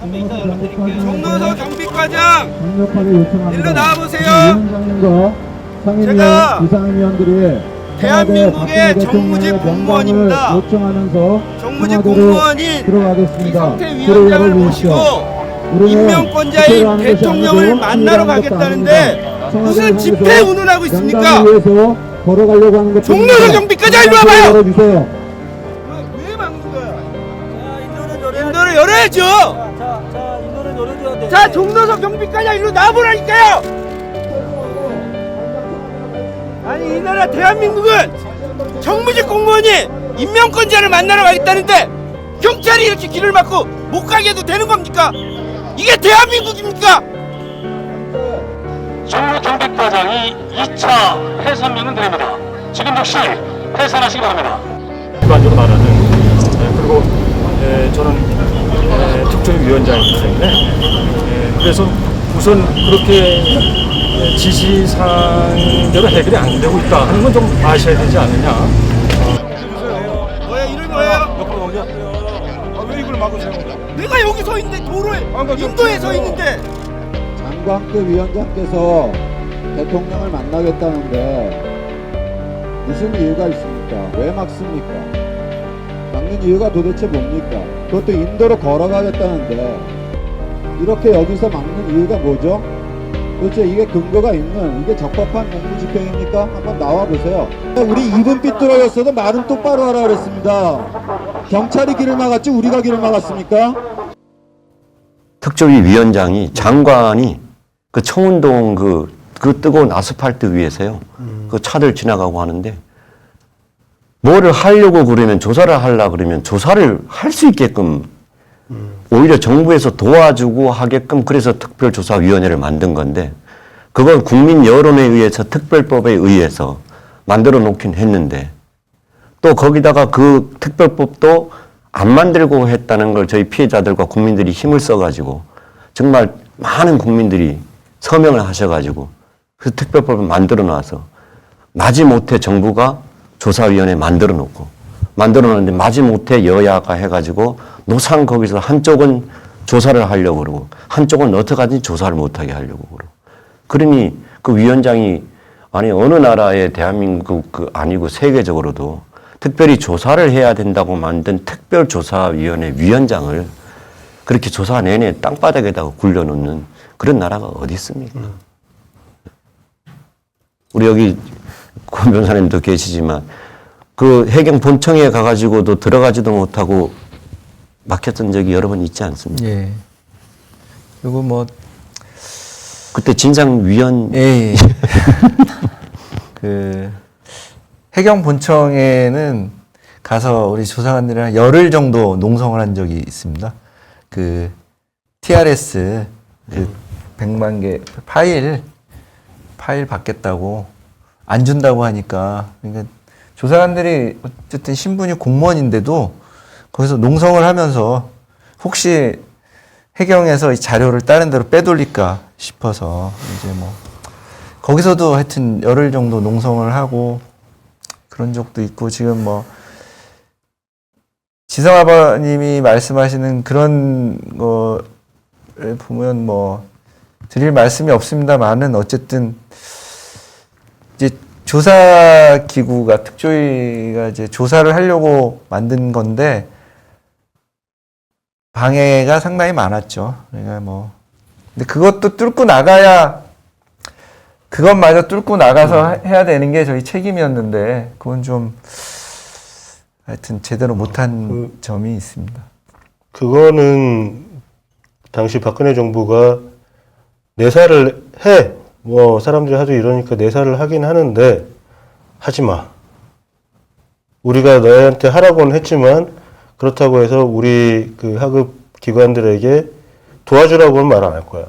종로서 경비과장 일로 나와보세요. 제가 대한민국의 정무직 공무원입니다. 정무직 공무원인 비상태위원장을 모시고 임명권자인 대통령을 만나러 가겠다는데 무슨 집회 운운하고 있습니까? 종로서 경비과장 일로 와봐요. 왜 막는 거야? 인도를 열어야죠. 자, 종로서 경비과장 일로 나와보라니까요. 아니, 이 나라 대한민국은 정무직 공무원이 임명권자를 만나러 가겠다는데 경찰이 이렇게 길을 막고 못 가게 해도 되는 겁니까? 이게 대한민국입니까? 종로 경비과장이 2차 해산 명령 드립니다. 지금 즉시 해산하시기 바랍니다. 일반적으로 말하는 그리고 저는 특조위원장이기 때문에 그래서 우선 그렇게 지시사항대로 해결이 안 되고 있다 하는 건 좀 아셔야 되지 않느냐. 뭐야, 이름이 뭐야? 옆으로 오냐? 왜 이걸 막으세요? 내가 여기 서 있는데 도로에 인도에 서 있는데. 장관급 위원장께서 대통령을 만나겠다는데 무슨 이유가 있습니까? 왜 막습니까? 막는 이유가 도대체 뭡니까? 그것도 인도로 걸어가겠다는데 이렇게 여기서 막는 이유가 뭐죠? 도대체 이게 근거가 있는, 이게 적법한 공무집행입니까? 한번 나와보세요. 우리 입은 삐뚤어졌어도 말은 똑바로 하라 그랬습니다. 경찰이 길을 막았지 우리가 길을 막았습니까? 특조위 위원장이 장관이 그 청운동 그 뜨거운 아스팔트 위에서요. 그 차들 지나가고 하는데 뭐를 하려고 그러면 조사를 하려고 그러면 조사를 할 수 있게끔 오히려 정부에서 도와주고 하게끔 그래서 특별조사위원회를 만든 건데 그건 국민 여론에 의해서 특별법에 의해서 만들어 놓긴 했는데 또 거기다가 그 특별법도 안 만들고 했다는 걸 저희 피해자들과 국민들이 힘을 써가지고 정말 많은 국민들이 서명을 하셔가지고 그 특별법을 만들어 놔서 마지못해 정부가 조사위원회 만들어 놓고 만들어 놨는데 마지못해 여야가 해가지고 노상 거기서 한쪽은 조사를 하려고 그러고 한쪽은 어떡하든지 조사를 못하게 하려고 그러고 그러니 그 위원장이 아니 어느 나라의 대한민국 아니고 세계적으로도 특별히 조사를 해야 된다고 만든 특별조사위원회 위원장을 그렇게 조사 내내 땅바닥에다가 굴려놓는 그런 나라가 어디 있습니까? 우리 여기 권 변호사님도 계시지만 그 해경 본청에 가가지고도 들어가지도 못하고 막혔던 적이 여러 번 있지 않습니까? 예. 그리고 뭐 그때 진상위원 예. 그 해경 본청에는 가서 우리 조사관들이랑 열흘 정도 농성을 한 적이 있습니다. 그 TRS 그 100만 개 파일 받겠다고 안 준다고 하니까 그러니까 조사관들이 어쨌든 신분이 공무원인데도 거기서 농성을 하면서 혹시 해경에서 이 자료를 다른 데로 빼돌릴까 싶어서 이제 뭐 거기서도 하여튼 열흘 정도 농성을 하고 그런 적도 있고 지금 뭐 지성 아버님이 말씀하시는 그런 거를 보면 뭐 드릴 말씀이 없습니다만은 어쨌든 이제 조사 기구가 특조위가 이제 조사를 하려고 만든 건데 방해가 상당히 많았죠. 그러니까 뭐 근데 그것도 뚫고 나가야 그것마저 뚫고 나가서 해야 되는 게 저희 책임이었는데 그건 좀 하여튼 제대로 못한 점이 있습니다. 그거는 당시 박근혜 정부가 내사를 해. 뭐 사람들이 하도 이러니까 내사를 하긴 하는데 하지 마. 우리가 너희한테 하라고는 했지만 그렇다고 해서 우리 그 하급 기관들에게 도와주라고는 말 안 할 거야.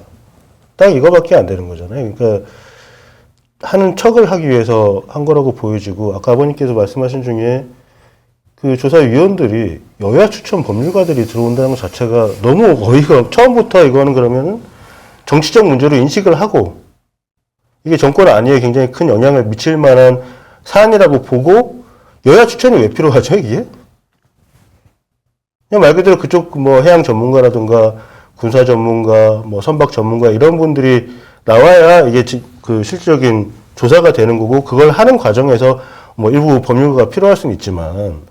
딱 이거밖에 안 되는 거잖아요. 그러니까 하는 척을 하기 위해서 한 거라고 보여지고 아까 아버님께서 말씀하신 중에 그 조사위원들이 여야 추천 법률가들이 들어온다는 것 자체가 너무 어이가 처음부터 이거는 그러면은 정치적 문제로 인식을 하고 이게 정권 안위에 굉장히 큰 영향을 미칠 만한 사안이라고 보고 여야 추천이 왜 필요하죠, 이게? 그냥 말 그대로 그쪽 뭐 해양 전문가라든가 군사 전문가, 뭐 선박 전문가 이런 분들이 나와야 이게 그 실질적인 조사가 되는 거고 그걸 하는 과정에서 뭐 일부 법률가가 필요할 수는 있지만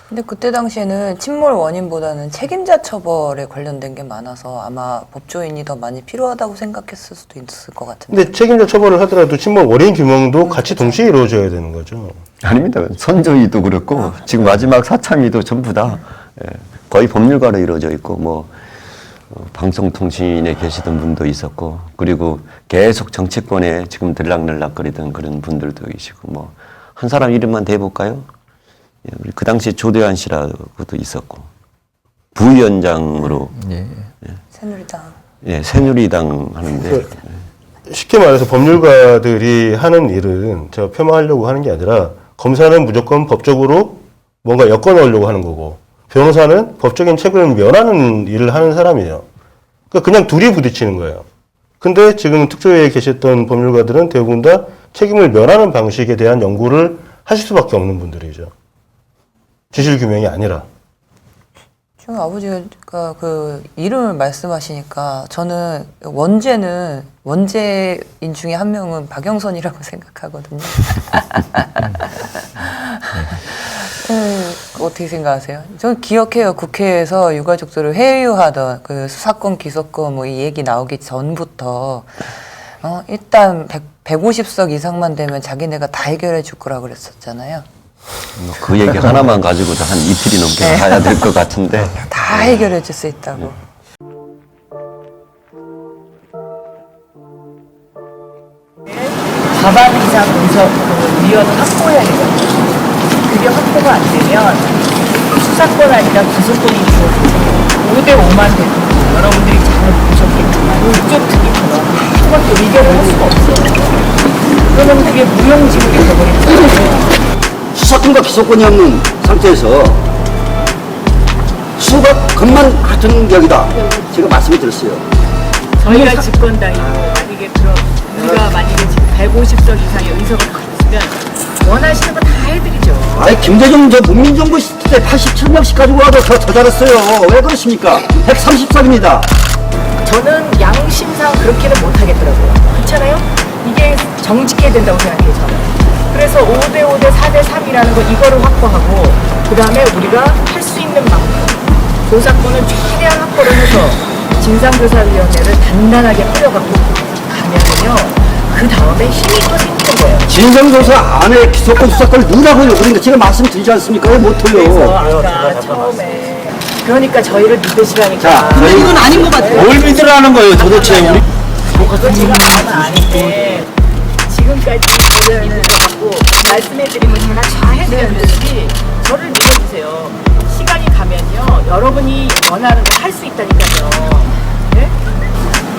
근데 그때 당시에는 침몰 원인보다는 책임자 처벌에 관련된 게 많아서 아마 법조인이 더 많이 필요하다고 생각했을 수도 있을 것 같은데. 근데 책임자 처벌을 하더라도 침몰 원인 규명도 같이 동시에 이루어져야 되는 거죠. 아닙니다. 선조위도 그렇고 지금 마지막 사참위도 전부 다 거의 법률가로 이루어져 있고 뭐 방송통신에 계시던 분도 있었고 그리고 계속 정치권에 지금 들락날락거리던 그런 분들도 계시고 뭐 한 사람 이름만 대볼까요? 우리 그 당시 조대환 씨라고도 있었고 부위원장으로 새누리당. 새누리당 하는데 쉽게 말해서 법률가들이 하는 일은 제가 폄하하려고 하는 게 아니라 검사는 무조건 법적으로 뭔가 엮어넣으려고 하는 거고 변호사는 법적인 책임을 면하는 일을 하는 사람이에요. 그러니까 그냥 둘이 부딪히는 거예요. 근데 지금 특조위에 계셨던 법률가들은 대부분 다 책임을 면하는 방식에 대한 연구를 하실 수밖에 없는 분들이죠. 진실규명이 아니라. 지금 아버지가 그 이름을 말씀하시니까 저는 원죄인 중에 한 명은 박영선이라고 생각하거든요. 어떻게 생각하세요? 저는 기억해요. 국회에서 유가족들을 회유하던 그 수사권, 기소권 뭐 이 얘기 나오기 전부터 일단 150석 이상만 되면 자기네가 다 해결해 줄 거라고 그랬었잖아요. 그 얘기 하나만 가지고도 한 이틀이 넘게 가야 될 것 같은데 다 해결해 줄 수 있다고. 과반 이상 위원을 확보해야 되거든요. 그게 확보가 안 되면 수사권 아니라 기소권이 주어지고 5대5만 돼도 여러분들이 잘 보셨겠지만 이쪽 특이처럼 한번도 의결을 할 수가 없어요. 그러면 그게 무용지물이 되어버리잖아요. 수사권과 기소권이 없는 상태에서 수사권만 같은 격이다. 제가 말씀을 드렸어요. 저희가 집권당이고 만약에 우리가 만약에 지금 150석 이상의 의석을 가졌으면 원하시는 거 다 해드리죠. 아니 김대중 저 문민정부 시대 때 87명씩 가지고 와도 더 잘했어요. 왜 그러십니까? 130석입니다. 저는 양심상 그렇게는 못하겠더라고요. 그렇잖아요? 이게 정직해야 된다고 생각해요, 저는. 그래서 5대5 대 4대 3이라는 거 이거를 확보하고 그 다음에 우리가 할 수 있는 만큼 조사권을 최대한 확보를 해서 진상조사위원회를 단단하게 뿌려갖고 가면은요 그 다음에 힘이 또 생기는 거예요. 진상조사 안에 기소권 수사권을 넣으라고요. 그러니까 제가 말씀드리지 않습니까? 왜 못해요? 그래서 아까 처음에 그러니까 저희를 믿으시라니까. 자, 저희 이건 아닌 것 같아요. 뭘 믿으라는 거예요, 도대체 우리? 그거 제가 마음은 아닌데 지금까지 저희를 믿으셔갖고 말씀해드리면 제가 다 해드렸는지 저를 믿어주세요. 시간이 가면요 여러분이 원하는 거 할 수 있다니까요. 네?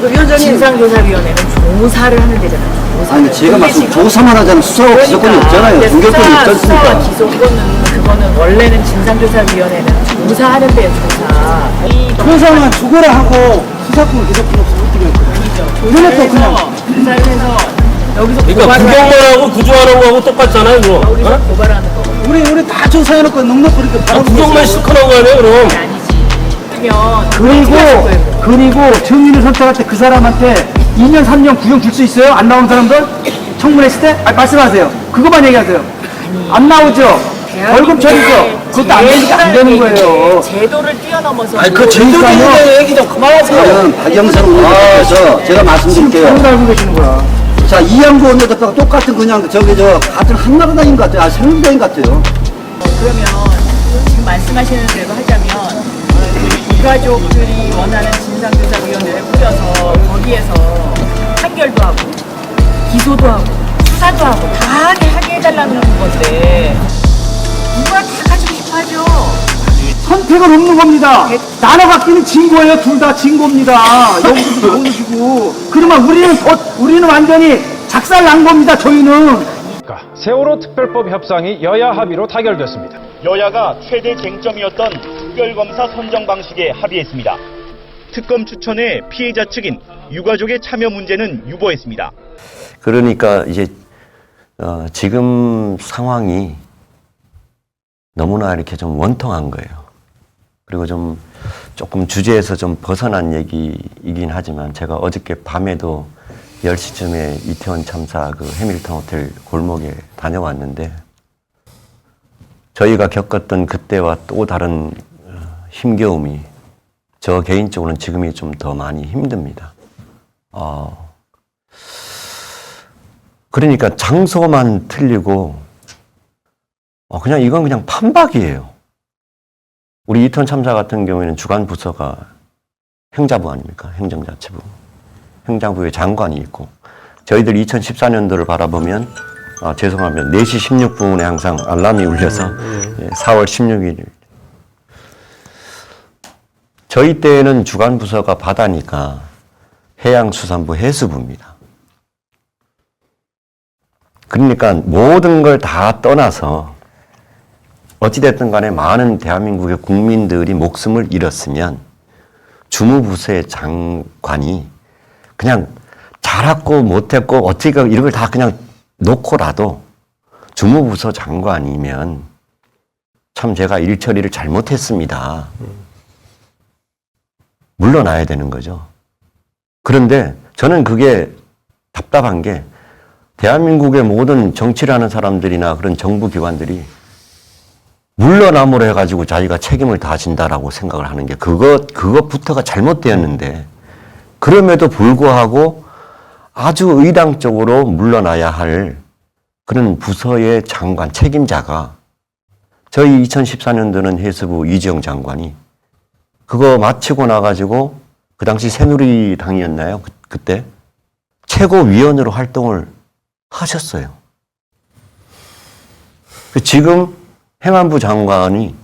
위원장님. 진상조사위원회는 조사를 하는 데잖아요. 아니 제가 말씀 조사만 하자면 수사와 기소권이 없잖아요. 중개권이 있지 않습니까? 수사와 기소권은 그거는 원래는 진상조사위원회는 조사하는 데요. 조사. 조사만 죽어라 하고 수사권 기소권 없으면 어떻게 할 거예요? 아니죠. 조사를 해서 여기서 그러니까 구경만 하고 구조하는 거하고 똑같잖아요, 그럼. 여기서 고발하는 거. 우리 다 조사해놓고 넉넉거리게 바로 구경만 실컷 한 거 아니에요, 그럼? 그리고 증인을 선택할 때 그 사람한테 2년 3년 구형 줄 수 있어요? 안 나오는 사람들? 청문했을 때? 아니, 말씀하세요. 그것만 얘기하세요. 안 나오죠? 벌금 처리죠? 그것도 안 되니까 안 되는 거예요. 제도를 뛰어넘어서. 아니, 그 제도에 얘기 좀 그만하세요. 박영선 의원님께서 제가 말씀드릴게요. 잘못 알고 계시는 거야. 자, 이양구 원내대표가 똑같은 그냥 같은 한나라당인 것 같아요. 아, 새누리당인 것 같아요. 그러면 지금 말씀하시는 대로 하자면 유가족들이 원하는 진상조사위원회를 꾸려서 거기에서 판결도 하고 기소도 하고 수사도 하고 다 하게 해달라는 건데 누가 다 가지고 싶어하죠. 선택은 없는 겁니다. 나눠 갖기는 진 거예요. 둘 다 진 겁니다. 여기도 여기고. 그러면 우리는 완전히 작살 난 겁니다. 저희는. 세월호 특별법 협상이 여야 합의로 타결됐습니다. 여야가 최대 쟁점이었던 특별검사 선정 방식에 합의했습니다. 특검 추천에 피해자 측인 유가족의 참여 문제는 유보했습니다. 그러니까 이제 지금 상황이 너무나 이렇게 좀 원통한 거예요. 그리고 조금 주제에서 좀 벗어난 얘기이긴 하지만 제가 어저께 밤에도 10시쯤에 이태원 참사 그 해밀턴 호텔 골목에 다녀왔는데 저희가 겪었던 그때와 또 다른 힘겨움이 저 개인적으로는 지금이 좀 더 많이 힘듭니다. 그러니까 장소만 틀리고 그냥 이건 그냥 판박이에요. 우리 이태원 참사 같은 경우에는 주관 부서가 행자부 아닙니까? 행정자치부. 행정부에 장관이 있고 저희들 2014년도를 바라보면 죄송하면 4시 16분에 항상 알람이 울려서 4월 16일 저희 때에는 주관 부서가 바다니까 해양수산부 해수부입니다. 그러니까 모든 걸 다 떠나서 어찌됐든 간에 많은 대한민국의 국민들이 목숨을 잃었으면 주무부서의 장관이 그냥 잘했고 못했고 어떻게 이런 걸 다 그냥 놓고라도 주무부서 장관이면 참 제가 일 처리를 잘못했습니다. 물러나야 되는 거죠. 그런데 저는 그게 답답한 게 대한민국의 모든 정치를 하는 사람들이나 그런 정부 기관들이 물러남으로 해가지고 자기가 책임을 다진다라고 생각을 하는 게 그것부터가 잘못되었는데 그럼에도 불구하고 아주 의당적으로 물러나야 할 그런 부서의 장관, 책임자가 저희 2014년도는 해수부 이지영 장관이 그거 마치고 나가지고 그 당시 새누리당이었나요? 그때 최고위원으로 활동을 하셨어요. 지금 행안부 장관이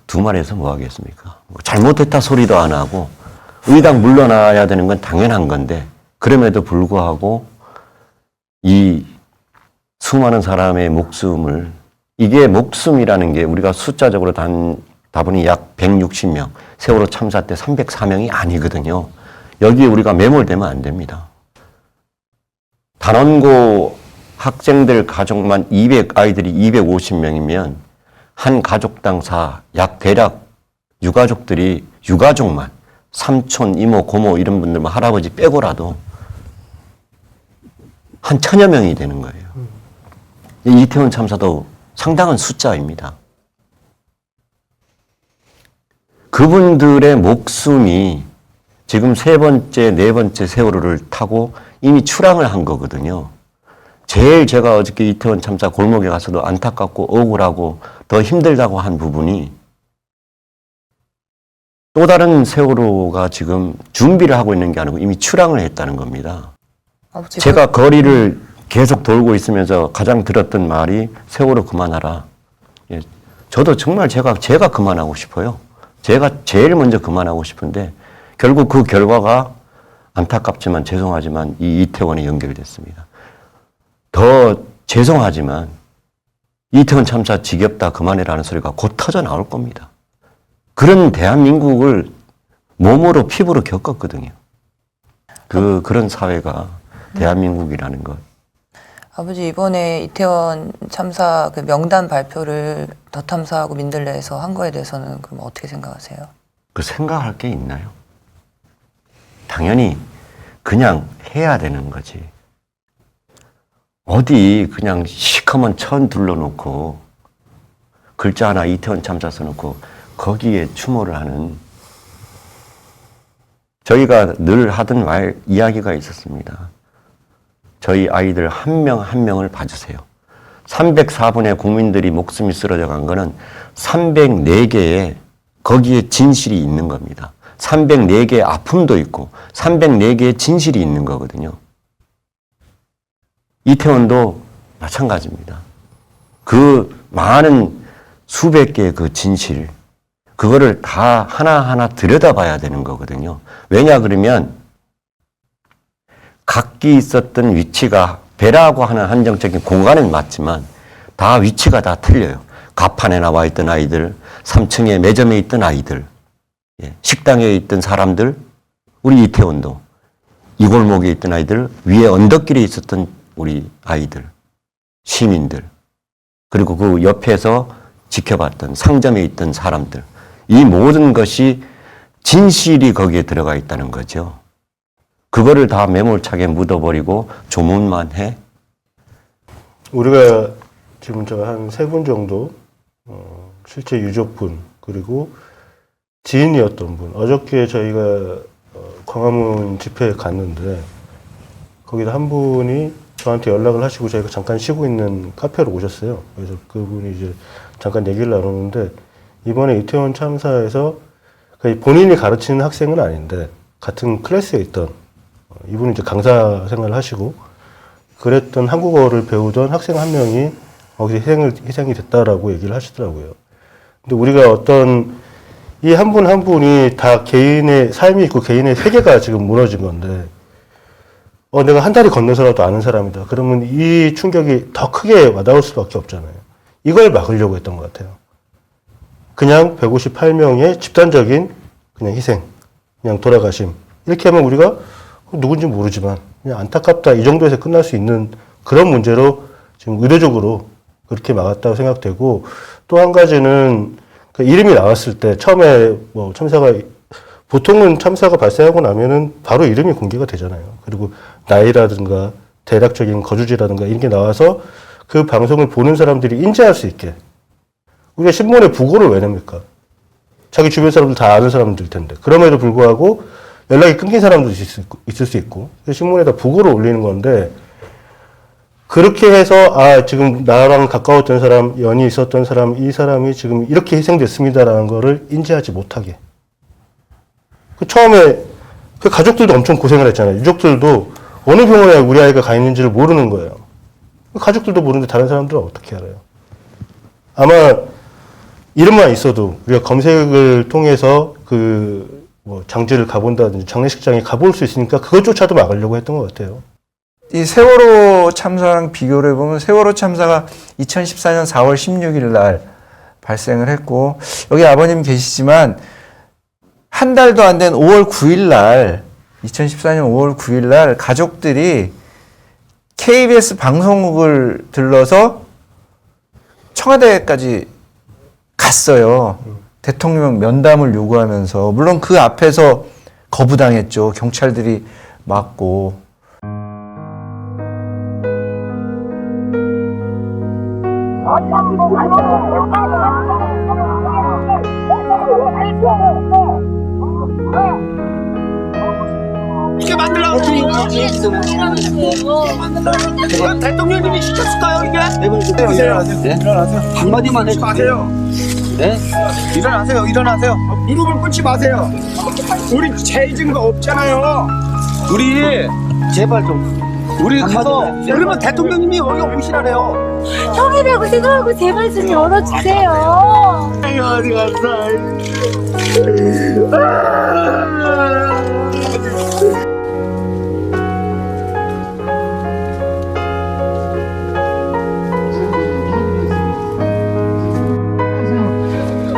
두 말해서 뭐 하겠습니까? 잘못했다 소리도 안 하고 의당 물러나야 되는 건 당연한 건데 그럼에도 불구하고 이 수많은 사람의 목숨을 이게 목숨이라는 게 우리가 숫자적으로 다분히 약 160명 세월호 참사 때 304명이 아니거든요. 여기에 우리가 매몰되면 안 됩니다. 단원고 학생들 가족만 아이들이 250명이면 한 가족당 약 대략 유가족만 삼촌, 이모, 고모 이런 분들만 할아버지 빼고라도 한 1000여 명이 되는 거예요. 이태원 참사도 상당한 숫자입니다. 그분들의 목숨이 지금 3번째, 4번째 세월호를 타고 이미 출항을 한 거거든요. 제일 제가 어저께 이태원 참사 골목에 가서도 안타깝고 억울하고 더 힘들다고 한 부분이 또 다른 세월호가 지금 준비를 하고 있는 게 아니고 이미 출항을 했다는 겁니다. 제가 거리를 계속 돌고 있으면서 가장 들었던 말이 세월호 그만하라. 예, 저도 정말 제가 그만하고 싶어요. 제가 제일 먼저 그만하고 싶은데 결국 그 결과가 안타깝지만 죄송하지만 이 이태원에 연결됐습니다. 더 죄송하지만 이태원 참사 지겹다 그만해라는 소리가 곧 터져 나올 겁니다. 그런 대한민국을 몸으로 피부로 겪었거든요. 그런 사회가 대한민국이라는 것. 아버지 이번에 이태원 참사 그 명단 발표를 더 탐사하고 민들레에서 한 거에 대해서는 그럼 어떻게 생각하세요? 그 생각할 게 있나요? 당연히 그냥 해야 되는 거지. 어디 그냥 시커먼 천 둘러놓고 글자 하나 이태원 참사 써놓고 거기에 추모를 하는 저희가 늘 하던 이야기가 있었습니다. 저희 아이들 한 명 한 명을 봐주세요. 304분의 국민들이 목숨이 쓰러져 간 거는 304개의 거기에 진실이 있는 겁니다. 304개의 아픔도 있고 304개의 진실이 있는 거거든요. 이태원도 마찬가지입니다. 그 많은 수백 개의 그 진실, 그거를 다 하나하나 들여다봐야 되는 거거든요. 왜냐 그러면 각기 있었던 위치가 배라고 하는 한정적인 공간은 맞지만 다 위치가 다 틀려요. 가판에 나와 있던 아이들, 3층에 매점에 있던 아이들, 식당에 있던 사람들, 우리 이태원도 이 골목에 있던 아이들, 위에 언덕길에 있었던 우리 아이들, 시민들, 그리고 그 옆에서 지켜봤던 상점에 있던 사람들, 이 모든 것이 진실이 거기에 들어가 있다는 거죠. 그거를 다 매몰차게 묻어버리고 조문만 해? 우리가 지금 제가 한 3분 정도 실제 유족분 그리고 지인이었던 분, 어저께 저희가 광화문 집회에 갔는데 거기다 한 분이 저한테 연락을 하시고 저희가 잠깐 쉬고 있는 카페로 오셨어요. 그래서 그분이 이제 잠깐 얘기를 나누는데 이번에 이태원 참사에서 본인이 가르치는 학생은 아닌데 같은 클래스에 있던 이분이 이제 강사 생활을 하시고 그랬던 한국어를 배우던 학생 한 명이 거기서 희생이 됐다라고 얘기를 하시더라고요. 근데 우리가 어떤 이 한 분 한 분이 다 개인의 삶이 있고 개인의 세계가 지금 무너진 건데 내가 한 다리 건너서라도 아는 사람이다. 그러면 이 충격이 더 크게 와닿을 수밖에 없잖아요. 이걸 막으려고 했던 것 같아요. 그냥 158명의 집단적인 그냥 희생, 그냥 돌아가심. 이렇게 하면 우리가 누군지 모르지만 그냥 안타깝다 이 정도에서 끝날 수 있는 그런 문제로 지금 의도적으로 그렇게 막았다고 생각되고 또 한 가지는 그 이름이 나왔을 때 처음에 뭐 참사가 보통은 참사가 발생하고 나면은 바로 이름이 공개가 되잖아요. 그리고 나이라든가 대략적인 거주지라든가 이런 게 나와서 그 방송을 보는 사람들이 인지할 수 있게. 우리가 신문에 부고를 왜 냅니까? 자기 주변 사람들 다 아는 사람들일 텐데. 그럼에도 불구하고 연락이 끊긴 사람도 있을 수 있고. 신문에다 부고를 올리는 건데 그렇게 해서 지금 나랑 가까웠던 사람, 연이 있었던 사람, 이 사람이 지금 이렇게 희생됐습니다라는 거를 인지하지 못하게. 처음에 그 가족들도 엄청 고생을 했잖아요. 유족들도 어느 병원에 우리 아이가 가 있는지를 모르는 거예요. 가족들도 모르는데 다른 사람들은 어떻게 알아요? 아마 이름만 있어도 우리가 검색을 통해서 뭐 장지를 가본다든지 장례식장에 가볼 수 있으니까 그것조차도 막으려고 했던 것 같아요. 이 세월호 참사랑 비교를 해보면 세월호 참사가 2014년 4월 16일 날 발생을 했고 여기 아버님 계시지만 한 달도 안 된 5월 9일 날 2014년 5월 9일 날 가족들이 KBS 방송국을 들러서 청와대까지 갔어요. 대통령 면담을 요구하면서 물론 그 앞에서 거부당했죠. 경찰들이 막고. 이게 만들라고 대통령님이 시켰을까요 이게? 일어나세요. 한마디만 해주세요. 마세요. 네? 일어나세요. 무릎을 꿇지 마세요. 우리 죄 증거 없잖아요. 우리 제발 좀 우리 가서 그러면 대통령님이 여기 오시라래요. 형이라고 생각하고 제발 좀 열어주세요. 어디 갔어?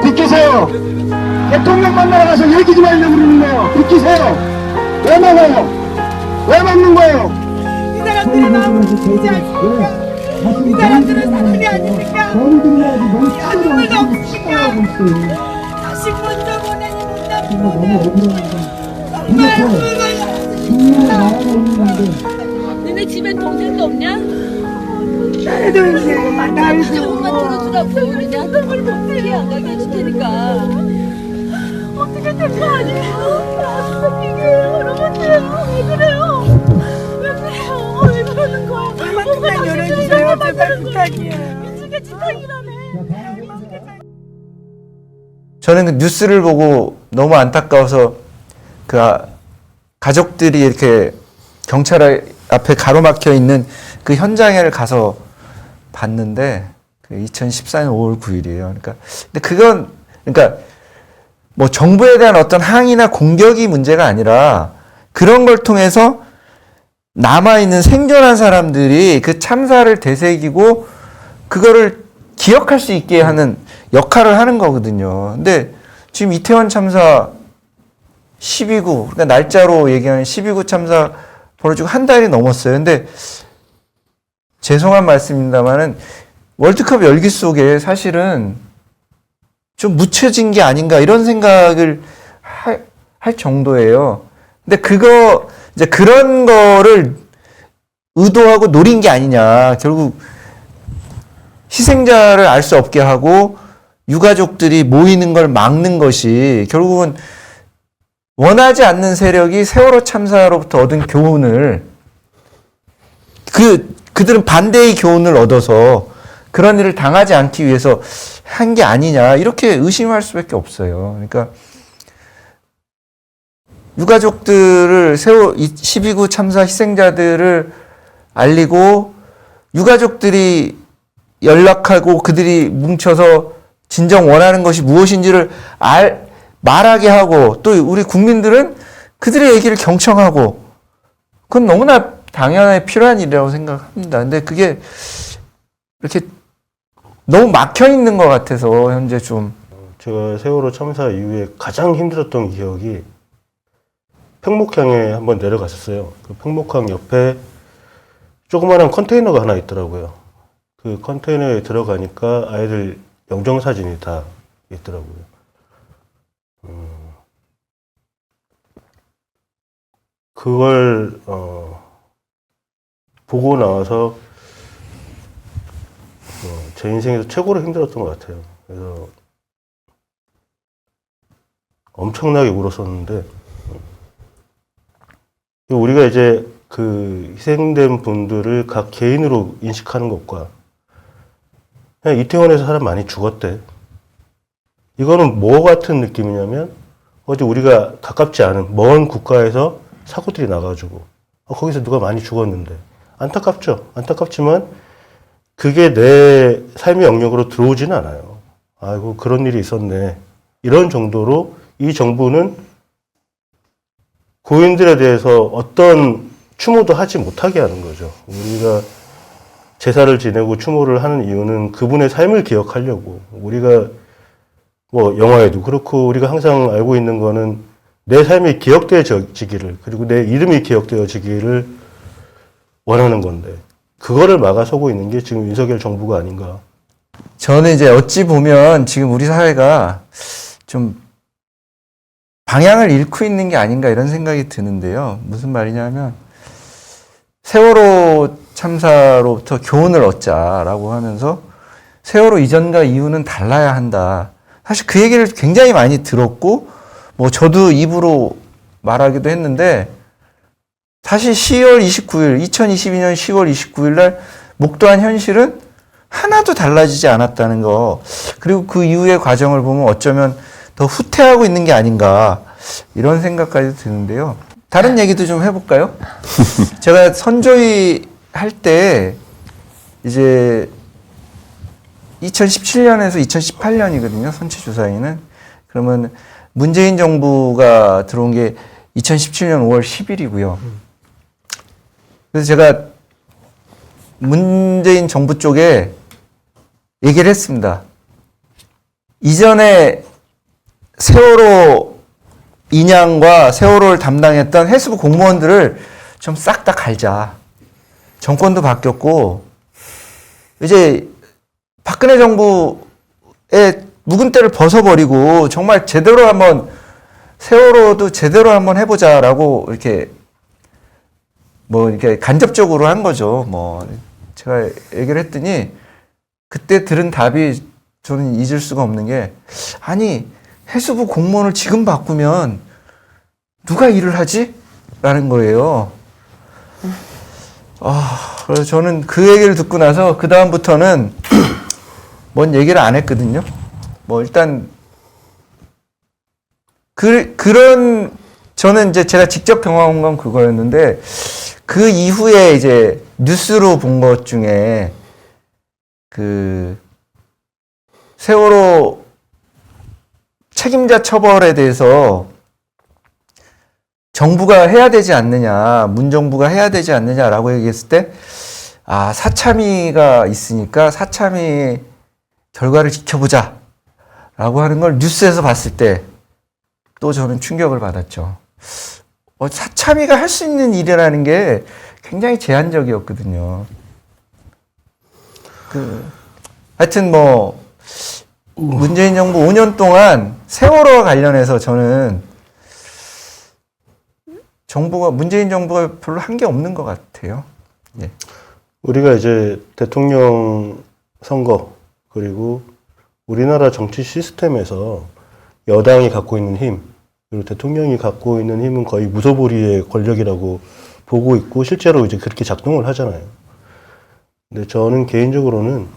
비키세요. 대통령 만나러 가서 얘기 좀 하려고 그러는 거예요. 비키세요. 왜 막아요? 왜 막는 거예요? 이 사람들은 너무 진지 않습니까? 이 사람들은 사람이 아닙니까? 아무 말도 없으니까 다시 먼저 보내니 못합니다. 너네 집엔 동생도 없냐? 나도 있네. 나도 조금만 들어주라고 그냥 그걸 못하게 안 가게 해줄 테니까 어떻게 될 거 아니에요? 이게 여러분들 왜 그래요? 왜 그래요? 왜 그러는 거야? 그만 열어주세요. 제발 부탁이에요. 미치게 지팡이라네. 저는 그 뉴스를 보고 너무 안타까워서 가족들이 이렇게 경찰 앞에 가로막혀 있는 그 현장에 가서 봤는데 2014년 5월 9일이에요. 근데 그건 뭐 정부에 대한 어떤 항의나 공격이 문제가 아니라 그런 걸 통해서 남아있는 생존한 사람들이 그 참사를 되새기고 그거를 기억할 수 있게 하는 역할을 하는 거거든요. 근데 지금 이태원 참사 12구, 그러니까 날짜로 얘기하는 12구 참사 벌어지고 한 달이 넘었어요. 근데 죄송한 말씀입니다만은 월드컵 열기 속에 사실은 좀 묻혀진 게 아닌가 이런 생각을 할 정도예요. 근데 이제 그런 거를 의도하고 노린 게 아니냐. 결국 희생자를 알 수 없게 하고 유가족들이 모이는 걸 막는 것이 결국은 원하지 않는 세력이 세월호 참사로부터 얻은 교훈을 그들은 반대의 교훈을 얻어서 그런 일을 당하지 않기 위해서 한 게 아니냐 이렇게 의심할 수밖에 없어요. 그러니까 유가족들을 12구 참사 희생자들을 알리고 유가족들이 연락하고 그들이 뭉쳐서 진정 원하는 것이 무엇인지를 말하게 하고 또 우리 국민들은 그들의 얘기를 경청하고 그건 너무나 당연하게 필요한 일이라고 생각합니다. 근데 그게 이렇게 너무 막혀 있는 것 같아서 현재 좀 제가 세월호 참사 이후에 가장 힘들었던 기억이 평목항에 한번 내려갔었어요. 그 평목항 옆에 조그마한 컨테이너가 하나 있더라고요. 그 컨테이너에 들어가니까 아이들 영정사진이 다 있더라고요. 그걸 보고 나와서 제 인생에서 최고로 힘들었던 것 같아요. 그래서 엄청나게 울었었는데 우리가 이제 그 희생된 분들을 각 개인으로 인식하는 것과 그냥 이태원에서 사람 많이 죽었대. 이거는 뭐 같은 느낌이냐면 어디 우리가 가깝지 않은 먼 국가에서 사고들이 나가지고 거기서 누가 많이 죽었는데 안타깝죠. 안타깝지만 그게 내 삶의 영역으로 들어오지는 않아요. 아이고 그런 일이 있었네. 이런 정도로 이 정부는 고인들에 대해서 어떤 추모도 하지 못하게 하는 거죠. 우리가 제사를 지내고 추모를 하는 이유는 그분의 삶을 기억하려고. 우리가 뭐 영화에도 그렇고 우리가 항상 알고 있는 거는 내 삶이 기억되어지기를 그리고 내 이름이 기억되어지기를 원하는 건데 그거를 막아서고 있는 게 지금 윤석열 정부가 아닌가. 저는 이제 어찌 보면 지금 우리 사회가 좀 방향을 잃고 있는 게 아닌가 이런 생각이 드는데요. 무슨 말이냐면 세월호 참사로부터 교훈을 얻자라고 하면서 세월호 이전과 이후는 달라야 한다. 사실 그 얘기를 굉장히 많이 들었고 뭐 저도 입으로 말하기도 했는데 사실 10월 29일 2022년 10월 29일 날 목도한 현실은 하나도 달라지지 않았다는 거 그리고 그 이후의 과정을 보면 어쩌면 더 후퇴하고 있는 게 아닌가 이런 생각까지 드는데요. 다른 얘기도 좀 해볼까요? 제가 선조위 할 때 이제 2017년에서 2018년이거든요. 선체주사위는. 그러면 문재인 정부가 들어온 게 2017년 5월 10일이고요. 그래서 제가 문재인 정부 쪽에 얘기를 했습니다. 이전에 세월호 인양과 세월호를 담당했던 해수부 공무원들을 좀 싹 다 갈자. 정권도 바뀌었고 이제 박근혜 정부의 묵은 때를 벗어버리고 정말 제대로 한번 세월호도 제대로 한번 해보자라고 이렇게 뭐 이렇게 간접적으로 한 거죠. 뭐 제가 얘기를 했더니 그때 들은 답이 저는 잊을 수가 없는 게 아니 해수부 공무원을 지금 바꾸면 누가 일을 하지? 라는 거예요. 그래서 저는 그 얘기를 듣고 나서 그 다음부터는 뭔 얘기를 안 했거든요. 뭐 일단 그런 저는 이제 제가 직접 경험한 건 그거였는데 그 이후에 이제 뉴스로 본 것 중에 그 세월호 책임자 처벌에 대해서 정부가 해야 되지 않느냐, 문정부가 해야 되지 않느냐라고 얘기했을 때, 사참위가 있으니까 사참위 결과를 지켜보자 라고 하는 걸 뉴스에서 봤을 때 또 저는 충격을 받았죠. 사참위가 할 수 있는 일이라는 게 굉장히 제한적이었거든요. 하여튼 뭐 문재인 정부 5년 동안 세월호와 관련해서 저는 문재인 정부가 별로 한 게 없는 것 같아요. 예. 우리가 이제 대통령 선거 그리고 우리나라 정치 시스템에서 여당이 갖고 있는 힘 그리고 대통령이 갖고 있는 힘은 거의 무소불위의 권력이라고 보고 있고 실제로 이제 그렇게 작동을 하잖아요. 근데 저는 개인적으로는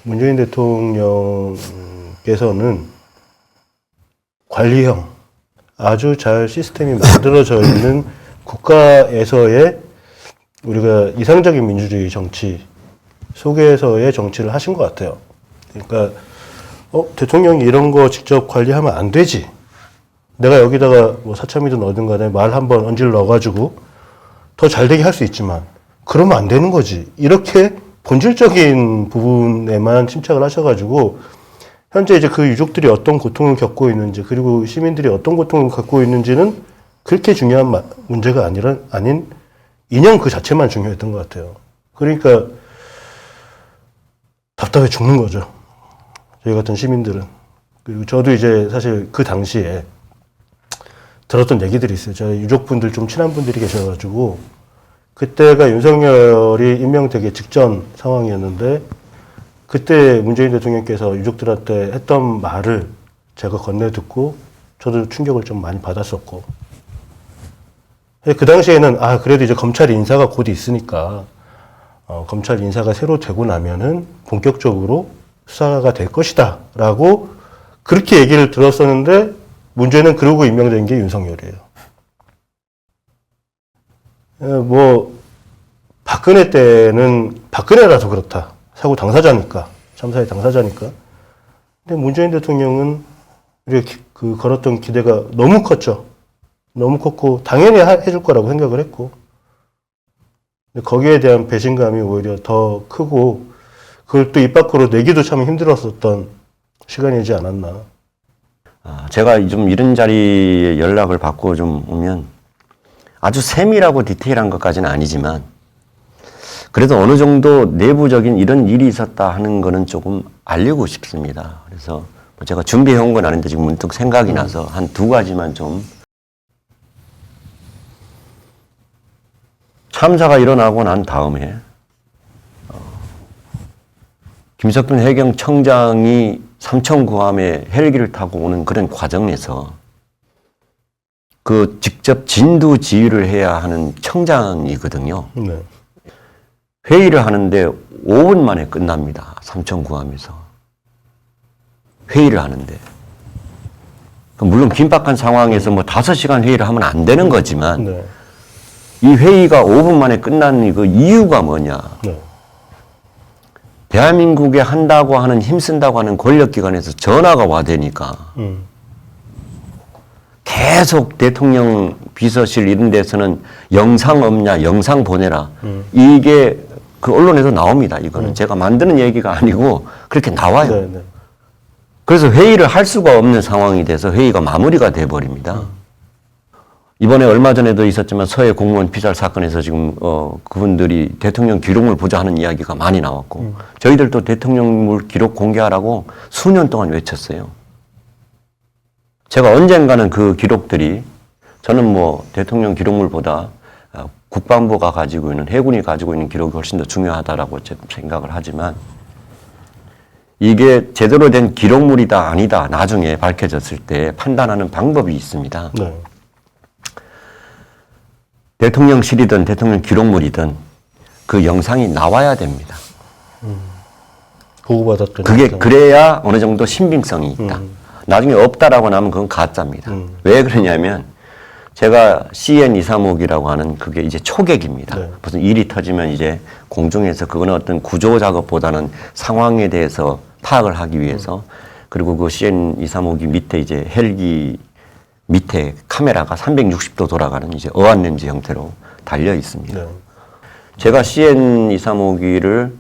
문재인 대통령께서는 관리형 아주 잘 시스템이 만들어져 있는 국가에서의 우리가 이상적인 민주주의 정치 속에서의 정치를 하신 것 같아요. 그러니까 대통령이 이런 거 직접 관리하면 안 되지. 내가 여기다가 뭐 사참이든 어든 간에 말 한번 얹을 넣어가지고 더 잘되게 할 수 있지만 그러면 안 되는 거지. 이렇게 본질적인 부분에만 침착을 하셔가지고 현재 이제 그 유족들이 어떤 고통을 겪고 있는지 그리고 시민들이 어떤 고통을 갖고 있는지는 그렇게 중요한 문제가 아닌 인형 그 자체만 중요했던 것 같아요. 그러니까 답답해 죽는 거죠. 저희 같은 시민들은. 그리고 저도 이제 사실 그 당시에 들었던 얘기들이 있어요. 저희 유족분들 좀 친한 분들이 계셔가지고 그때가 윤석열이 임명되기 직전 상황이었는데 그때 문재인 대통령께서 유족들한테 했던 말을 제가 건네 듣고 저도 충격을 좀 많이 받았었고 그 당시에는 그래도 이제 검찰 인사가 곧 있으니까 검찰 인사가 새로 되고 나면은 본격적으로 수사가 될 것이다 라고 그렇게 얘기를 들었었는데 문제는 그러고 임명된 게 윤석열이에요. 뭐 박근혜 때는 박근혜라서 그렇다. 사고 당사자니까. 참사의 당사자니까. 근데 문재인 대통령은 우리가 걸었던 기대가 너무 컸죠. 너무 컸고 당연히 해줄 거라고 생각을 했고 근데 거기에 대한 배신감이 오히려 더 크고 그걸 또 입 밖으로 내기도 참 힘들었었던 시간이지 않았나. 제가 좀 이런 자리에 연락을 받고 좀 오면 아주 세밀하고 디테일한 것까지는 아니지만 그래도 어느 정도 내부적인 이런 일이 있었다 하는 거는 조금 알리고 싶습니다. 그래서 제가 준비해 온 건 아닌데 지금 문득 생각이 나서 한 두 가지만 좀. 참사가 일어나고 난 다음에 김석균 해경청장이 삼천구함에 헬기를 타고 오는 그런 과정에서 그 직접 진두지휘를 해야 하는 청장이거든요. 네. 회의를 하는데 5분 만에 끝납니다. 삼천구함에서. 회의를 하는데. 물론 긴박한 상황에서 뭐 5시간 회의를 하면 안 되는 거지만 네. 이 회의가 5분 만에 끝난 그 이유가 뭐냐. 네. 대한민국에 한다고 하는 힘쓴다고 하는 권력기관에서 전화가 와대니까 계속 대통령 비서실 이런 데서는 영상 없냐, 영상 보내라. 이게 그 언론에서 나옵니다. 이거는 제가 만드는 얘기가 아니고 그렇게 나와요. 네, 네. 그래서 회의를 할 수가 없는 상황이 돼서 회의가 마무리가 돼버립니다. 이번에 얼마 전에도 있었지만 서해 공무원 피살 사건에서 지금 그분들이 대통령 기록물 보자 하는 이야기가 많이 나왔고 저희들도 대통령물 기록 공개하라고 수년 동안 외쳤어요. 제가 언젠가는 그 기록들이 저는 뭐 대통령 기록물보다 국방부가 가지고 있는 해군이 가지고 있는 기록이 훨씬 더 중요하다라고 생각을 하지만 이게 제대로 된 기록물이다 아니다 나중에 밝혀졌을 때 판단하는 방법이 있습니다. 네. 대통령실이든 대통령 기록물이든 그 영상이 나와야 됩니다. 보고받았던 그게 영상. 그래야 어느 정도 신빙성이 있다. 나중에 없다라고 나면 그건 가짜입니다. 왜 그러냐면 제가 CN235기라고 하는 그게 이제 초계기입니다. 네. 무슨 일이 터지면 이제 공중에서 그거는 어떤 구조 작업보다는 상황에 대해서 파악을 하기 위해서 그리고 그 CN235기 밑에 이제 헬기 밑에 카메라가 360도 돌아가는 이제 어안 렌즈 형태로 달려 있습니다. 네. 제가 CN235기를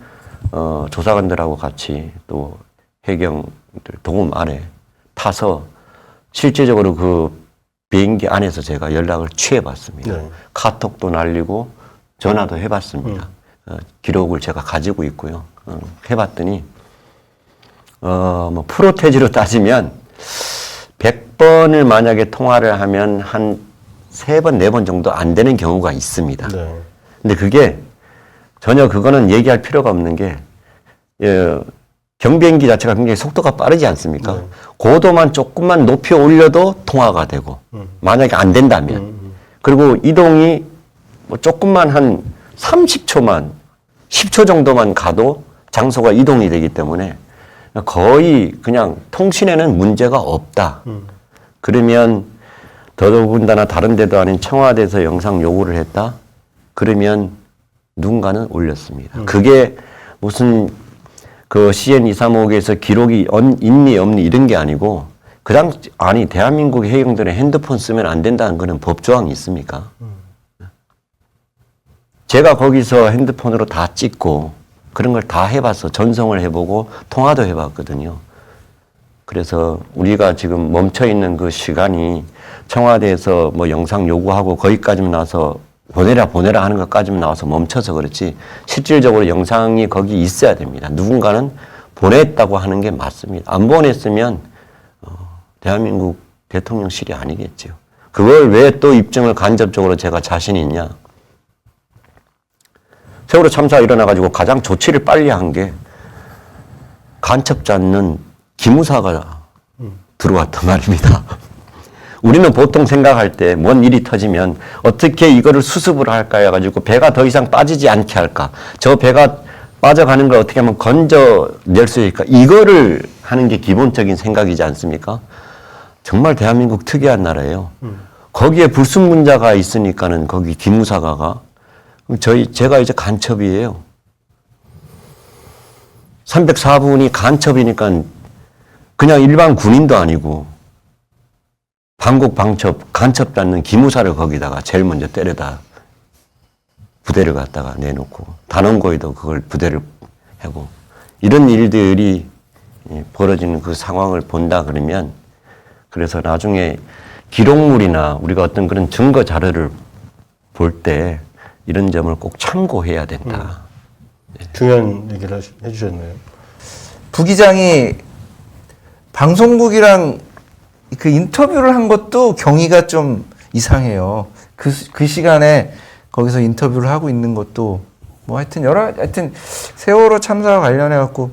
조사관들하고 같이 또 해경들 도움 아래 타서 실제적으로 그 비행기 안에서 제가 연락을 취해봤습니다. 네. 카톡도 날리고 전화도 해봤습니다. 기록을 제가 가지고 있고요. 해봤더니 뭐 프로테지로 따지면 100번을 만약에 통화를 하면 한 3번, 4번 정도 안 되는 경우가 있습니다. 네. 근데 그게 전혀 그거는 얘기할 필요가 없는 게, 경비행기 자체가 굉장히 속도가 빠르지 않습니까? 네. 고도만 조금만 높이 올려도 통화가 되고, 만약에 안 된다면. 그리고 이동이 뭐 조금만 한 30초만, 10초 정도만 가도 장소가 이동이 되기 때문에 거의 그냥 통신에는 문제가 없다. 그러면 더더군다나 다른 데도 아닌 청와대에서 영상 요구를 했다. 그러면 누군가는 올렸습니다. 그게 무슨 그 CN235에서 기록이 있니 없니 이런 게 아니고 아니 대한민국 해경들은 핸드폰 쓰면 안 된다는 거는 법조항이 있습니까? 제가 거기서 핸드폰으로 다 찍고 그런 걸 다 해봤어. 전송을 해보고 통화도 해봤거든요. 그래서 우리가 지금 멈춰있는 그 시간이 청와대에서 뭐 영상 요구하고 거기까지만 나와서 보내라 하는 것까지만 나와서 멈춰서 그렇지 실질적으로 영상이 거기 있어야 됩니다. 누군가는 보냈다고 하는 게 맞습니다. 안 보냈으면 대한민국 대통령실이 아니겠죠. 그걸 왜 또 입증을 간접적으로 제가 자신이 있냐. 세월호 참사가 일어나가지고 가장 조치를 빨리 한 게 간첩자는 기무사가 들어왔단 말입니다. 우리는 보통 생각할 때 뭔 일이 터지면 어떻게 이거를 수습을 할까 해가지고 배가 더 이상 빠지지 않게 할까. 저 배가 빠져가는 걸 어떻게 하면 건져낼 수 있을까. 이거를 하는 게 기본적인 생각이지 않습니까? 정말 대한민국 특이한 나라예요. 거기에 불순분자가 있으니까는 거기 기무사가가 제가 이제 간첩이에요. 304분이 간첩이니까 그냥 일반 군인도 아니고 방곡방첩, 간첩 받는 기무사를 거기다가 제일 먼저 때려다 부대를 갖다가 내놓고 단원고에도 그걸 부대를 하고 이런 일들이 벌어지는 그 상황을 본다 그러면 그래서 나중에 기록물이나 우리가 어떤 그런 증거 자료를 볼 때 이런 점을 꼭 참고해야 된다. 중요한 얘기를 해주셨네요. 부기장이 방송국이랑 그 인터뷰를 한 것도 경위가 좀 이상해요. 그 시간에 거기서 인터뷰를 하고 있는 것도 뭐 하여튼 세월호 참사와 관련해 갖고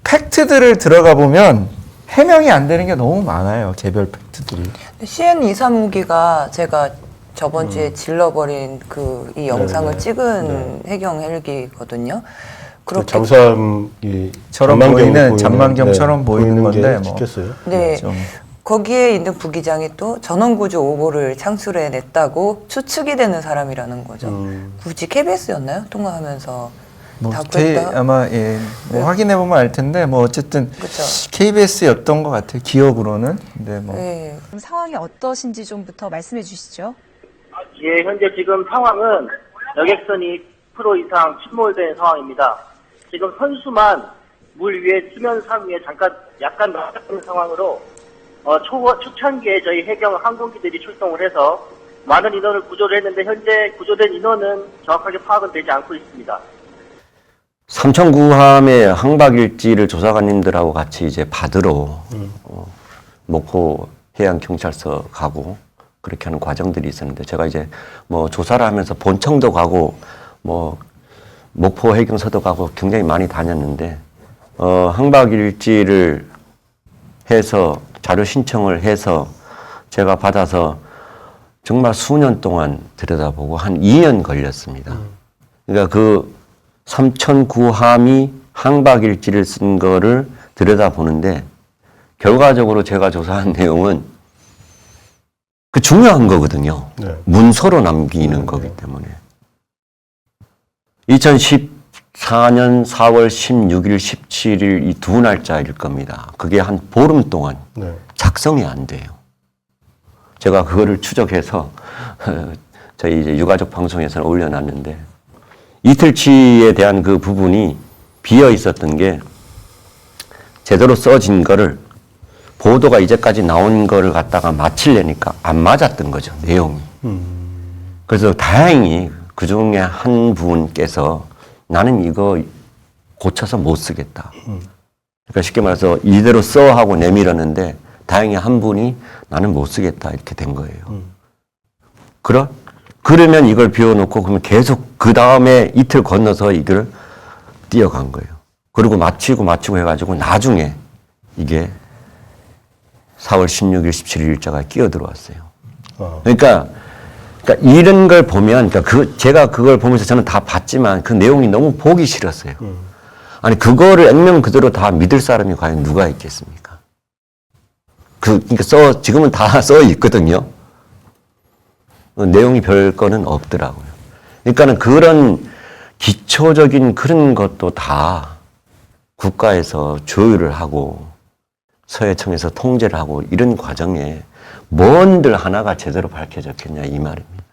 팩트들을 들어가 보면 해명이 안 되는 게 너무 많아요. 개별 팩트들이. CN235기가 제가 저번 주에 질러버린 이 영상을 네네. 찍은 해경 헬기거든요. 그렇게 잠수함이 잠만경처럼 보이는 건데 뭐. 찍혔어요. 네. 거기에 있는 부기장이 또 전원구조 오보를 창술해냈다고 추측이 되는 사람이라는 거죠. 굳이 KBS였나요? 통화하면서 뭐 다고 했다? 아마 뭐 확인해 보면 알 텐데 뭐 어쨌든 그쵸. KBS였던 것 같아요. 기억으로는. 근데 뭐 네. 그럼 상황이 어떠신지 좀부터 말씀해 주시죠. 예, 현재 지금 상황은 여객선이 10% 이상 침몰된 상황입니다. 지금 선수만 물 위에 수면상 위에 약간 낮은 상황으로 초창기에 저희 해경 항공기들이 출동을 해서 많은 인원을 구조를 했는데 현재 구조된 인원은 정확하게 파악은 되지 않고 있습니다. 삼천구함의 항박일지를 조사관님들하고 같이 이제 받으러 목포 해양경찰서 가고 그렇게 하는 과정들이 있었는데 제가 이제 뭐 조사를 하면서 본청도 가고 뭐 목포 해경서도 가고 굉장히 많이 다녔는데 항박일지를 해서 자료 신청을 해서 제가 받아서 정말 수년 동안 들여다보고 한 2년 걸렸습니다. 그러니까 그 삼천구함이 항박일지를 쓴 거를 들여다보는데 결과적으로 제가 조사한 내용은 그 중요한 거거든요. 네. 문서로 남기는 거기 때문에. 2014년 4월 16일, 17일 이 두 날짜일 겁니다. 그게 한 보름 동안 작성이 안 돼요. 제가 그거를 추적해서 저희 이제 유가족 방송에서는 올려놨는데 이틀치에 대한 그 부분이 비어 있었던 게 제대로 써진 거를 보도가 이제까지 나온 거를 갖다가 맞추려니까 안 맞았던 거죠, 내용이. 그래서 다행히 그 중에 한 분께서 나는 이거 고쳐서 못 쓰겠다. 그러니까 쉽게 말해서 이대로 써 하고 내밀었는데 다행히 한 분이 나는 못 쓰겠다 이렇게 된 거예요. 그러면 이걸 비워놓고 그러면 계속 그 다음에 이틀 건너서 이걸 뛰어간 거예요. 그리고 마치고 해가지고 나중에 이게 4월 16일, 17일 일자가 끼어 들어왔어요. 그러니까 이런 걸 보면, 제가 그걸 보면서 저는 다 봤지만 그 내용이 너무 보기 싫었어요. 아니, 그거를 액면 그대로 다 믿을 사람이 과연 누가 있겠습니까? 그러니까 지금은 다 써 있거든요. 내용이 별 거는 없더라고요. 그러니까는 그런 기초적인 그런 것도 다 국가에서 조율을 하고 서해청에서 통제를 하고 이런 과정에 뭔들 하나가 제대로 밝혀졌겠냐 이 말입니다.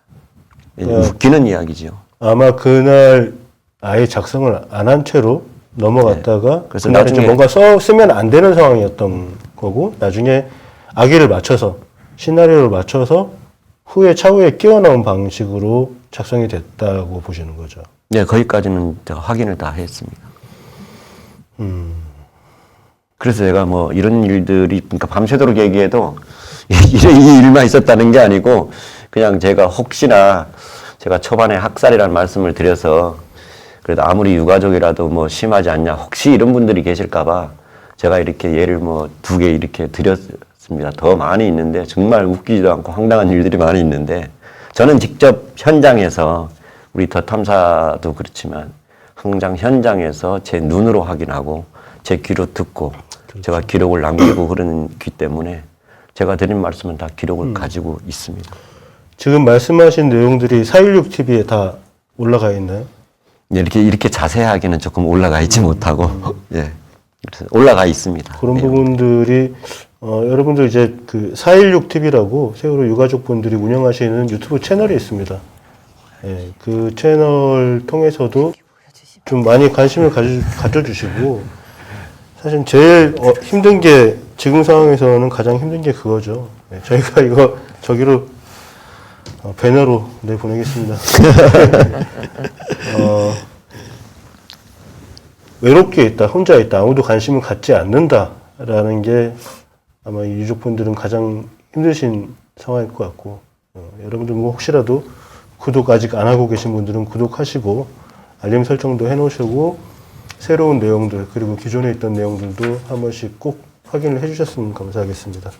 웃기는 이야기죠. 아마 그날 아예 작성을 안 한 채로 넘어갔다가 그래서 그날 나중에 뭔가 쓰면 안 되는 상황이었던 거고 나중에 악의를 맞춰서 시나리오를 맞춰서 차후에 끼워 나온 방식으로 작성이 됐다고 보시는 거죠. 네, 거기까지는 제가 확인을 다 했습니다. 그래서 제가 뭐 이런 일들이, 그러니까 밤새도록 얘기해도 이 일만 있었다는 게 아니고 그냥 제가 혹시나 제가 초반에 학살이라는 말씀을 드려서 그래도 아무리 유가족이라도 뭐 심하지 않냐, 혹시 이런 분들이 계실까봐 제가 이렇게 예를 뭐 2개 이렇게 드렸습니다. 더 많이 있는데 정말 웃기지도 않고 황당한 일들이 많이 있는데 저는 직접 현장에서 우리 더 탐사도 그렇지만 항상 현장에서 제 눈으로 확인하고 제 귀로 듣고 제가 기록을 남기고 그러기 때문에 제가 드린 말씀은 다 기록을 가지고 있습니다. 지금 말씀하신 내용들이 416TV에 다 올라가 있나요? 네, 이렇게 자세하게는 조금 올라가 있지 못하고 예, 올라가 있습니다. 그런 부분들이 여러분들 이제 그 416TV라고 세월호 유가족 분들이 운영하시는 유튜브 채널이 있습니다. 예, 그 채널 통해서도 좀 많이 관심을 가져주시고 사실 제일 힘든 게 지금 상황에서는 가장 힘든 게 그거죠. 예, 저희가 이거 저기로 배너로 내보내겠습니다. 외롭게 있다, 혼자 있다, 아무도 관심을 갖지 않는다라는 게 아마 이 유족분들은 가장 힘드신 상황일 것 같고 여러분들 뭐 혹시라도 구독 아직 안 하고 계신 분들은 구독하시고 알림 설정도 해놓으시고 새로운 내용들 그리고 기존에 있던 내용들도 한 번씩 꼭 확인을 해주셨으면 감사하겠습니다.